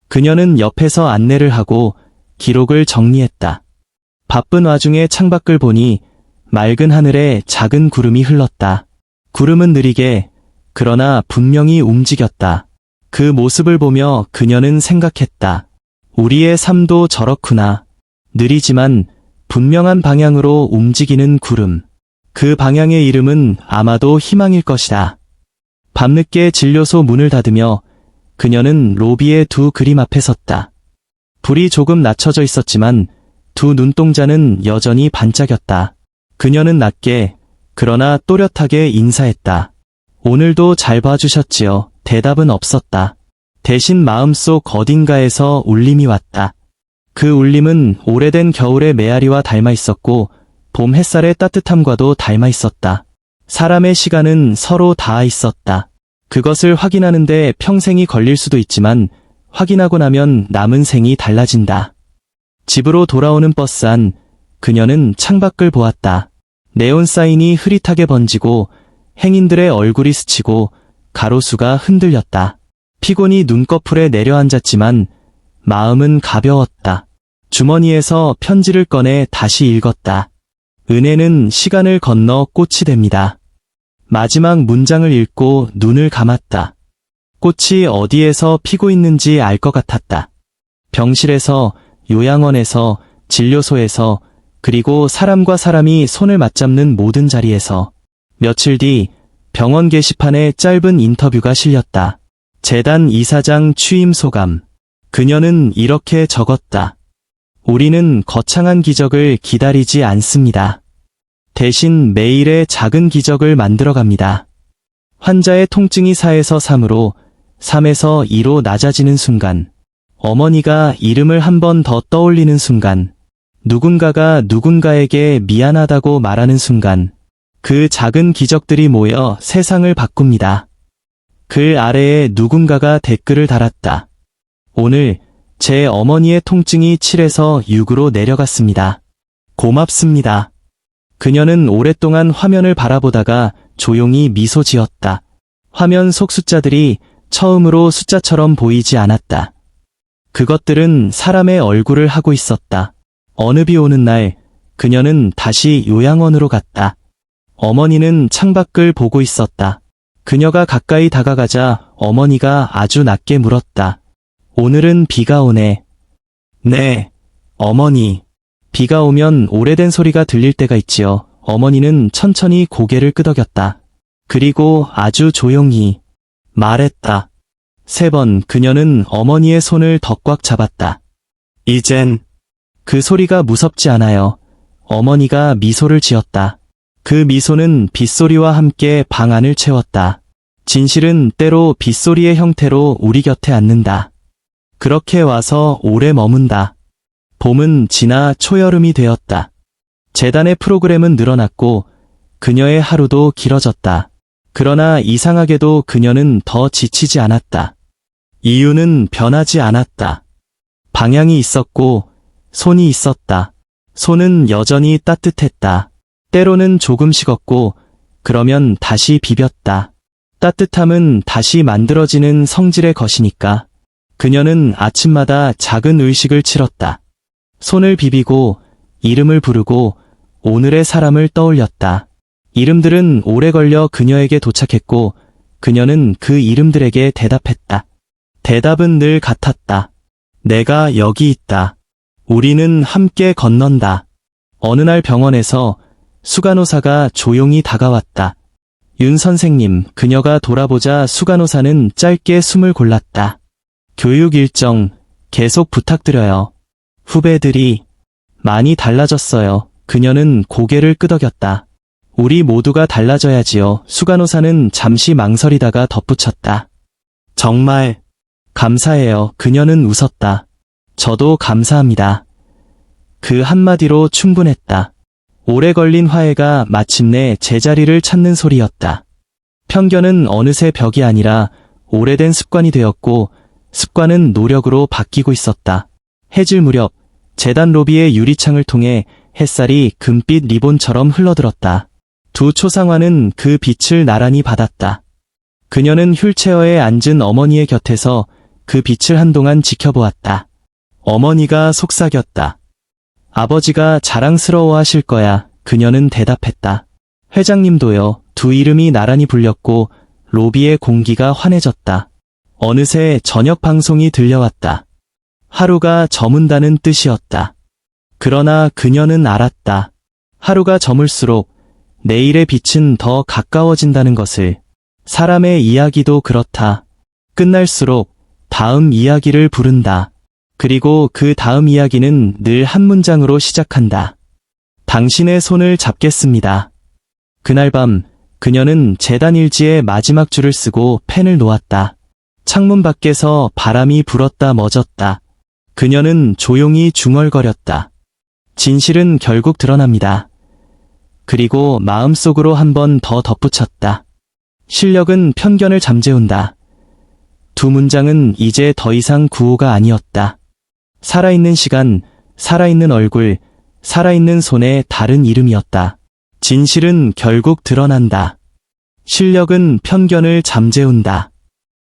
그녀는 옆에서 안내를 하고 기록을 정리했다. 바쁜 와중에 창밖을 보니 맑은 하늘에 작은 구름이 흘렀다. 구름은 느리게, 그러나 분명히 움직였다. 그 모습을 보며 그녀는 생각했다. 우리의 삶도 저렇구나. 느리지만 분명한 방향으로 움직이는 구름. 그 방향의 이름은 아마도 희망일 것이다. 밤늦게 진료소 문을 닫으며 그녀는 로비의 두 그림 앞에 섰다. 불이 조금 낮춰져 있었지만 두 눈동자는 여전히 반짝였다. 그녀는 낮게, 그러나 또렷하게 인사했다. 오늘도 잘 봐주셨지요. 대답은 없었다. 대신 마음속 어딘가에서 울림이 왔다. 그 울림은 오래된 겨울의 메아리와 닮아 있었고 봄 햇살의 따뜻함과도 닮아 있었다. 사람의 시간은 서로 닿아 있었다. 그것을 확인하는데 평생이 걸릴 수도 있지만 확인하고 나면 남은 생이 달라진다. 집으로 돌아오는 버스 안, 그녀는 창밖을 보았다. 네온 사인이 흐릿하게 번지고 행인들의 얼굴이 스치고 가로수가 흔들렸다. 피곤이 눈꺼풀에 내려앉았지만 마음은 가벼웠다. 주머니에서 편지를 꺼내 다시 읽었다. 은혜는 시간을 건너 꽃이 됩니다. 마지막 문장을 읽고 눈을 감았다. 꽃이 어디에서 피고 있는지 알 것 같았다. 병실에서, 요양원에서, 진료소에서, 그리고 사람과 사람이 손을 맞잡는 모든 자리에서. 며칠 뒤 병원 게시판에 짧은 인터뷰가 실렸다. 재단 이사장 취임 소감. 그녀는 이렇게 적었다. 우리는 거창한 기적을 기다리지 않습니다. 대신 매일의 작은 기적을 만들어갑니다. 환자의 통증이 4에서 3으로, 3에서 2로 낮아지는 순간, 어머니가 이름을 한 번 더 떠올리는 순간, 누군가가 누군가에게 미안하다고 말하는 순간, 그 작은 기적들이 모여 세상을 바꿉니다. 글 아래에 누군가가 댓글을 달았다. 오늘 제 어머니의 통증이 7에서 6으로 내려갔습니다. 고맙습니다. 그녀는 오랫동안 화면을 바라보다가 조용히 미소 지었다. 화면 속 숫자들이 처음으로 숫자처럼 보이지 않았다. 그것들은 사람의 얼굴을 하고 있었다. 어느 비 오는 날, 그녀는 다시 요양원으로 갔다. 어머니는 창밖을 보고 있었다. 그녀가 가까이 다가가자 어머니가 아주 낮게 물었다. 오늘은 비가 오네. 네, 어머니. 비가 오면 오래된 소리가 들릴 때가 있지요. 어머니는 천천히 고개를 끄덕였다. 그리고 아주 조용히 말했다. 3번 그녀는 어머니의 손을 더 꽉 잡았다. 이젠 그 소리가 무섭지 않아요. 어머니가 미소를 지었다. 그 미소는 빗소리와 함께 방 안을 채웠다. 진실은 때로 빗소리의 형태로 우리 곁에 앉는다. 그렇게 와서 오래 머문다. 봄은 지나 초여름이 되었다. 재단의 프로그램은 늘어났고 그녀의 하루도 길어졌다. 그러나 이상하게도 그녀는 더 지치지 않았다. 이유는 변하지 않았다. 방향이 있었고 손이 있었다. 손은 여전히 따뜻했다. 때로는 조금 식었고 그러면 다시 비볐다. 따뜻함은 다시 만들어지는 성질의 것이니까. 그녀는 아침마다 작은 의식을 치렀다. 손을 비비고 이름을 부르고 오늘의 사람을 떠올렸다. 이름들은 오래 걸려 그녀에게 도착했고 그녀는 그 이름들에게 대답했다. 대답은 늘 같았다. 내가 여기 있다. 우리는 함께 건넌다. 어느 날 병원에서 수간호사가 조용히 다가왔다. 윤 선생님, 그녀가 돌아보자 수간호사는 짧게 숨을 골랐다. 교육 일정 계속 부탁드려요. 후배들이 많이 달라졌어요. 그녀는 고개를 끄덕였다. 우리 모두가 달라져야지요. 수간호사는 잠시 망설이다가 덧붙였다. 정말 감사해요. 그녀는 웃었다. 저도 감사합니다. 그 한마디로 충분했다. 오래 걸린 화해가 마침내 제자리를 찾는 소리였다. 편견은 어느새 벽이 아니라 오래된 습관이 되었고 습관은 노력으로 바뀌고 있었다. 해질 무렵 재단 로비의 유리창을 통해 햇살이 금빛 리본처럼 흘러들었다. 두 초상화는 그 빛을 나란히 받았다. 그녀는 휠체어에 앉은 어머니의 곁에서 그 빛을 한동안 지켜보았다. 어머니가 속삭였다. 아버지가 자랑스러워하실 거야. 그녀는 대답했다. 회장님도요. 두 이름이 나란히 불렸고 로비의 공기가 환해졌다. 어느새 저녁 방송이 들려왔다. 하루가 저문다는 뜻이었다. 그러나 그녀는 알았다. 하루가 저물수록 내일의 빛은 더 가까워진다는 것을. 사람의 이야기도 그렇다. 끝날수록 다음 이야기를 부른다. 그리고 그 다음 이야기는 늘 한 문장으로 시작한다. 당신의 손을 잡겠습니다. 그날 밤 그녀는 재단 일지의 마지막 줄을 쓰고 펜을 놓았다. 창문 밖에서 바람이 불었다 멎었다. 그녀는 조용히 중얼거렸다. 진실은 결국 드러납니다. 그리고 마음속으로 한 번 더 덧붙였다. 실력은 편견을 잠재운다. 두 문장은 이제 더 이상 구호가 아니었다. 살아있는 시간, 살아있는 얼굴, 살아있는 손의 다른 이름이었다. 진실은 결국 드러난다. 실력은 편견을 잠재운다.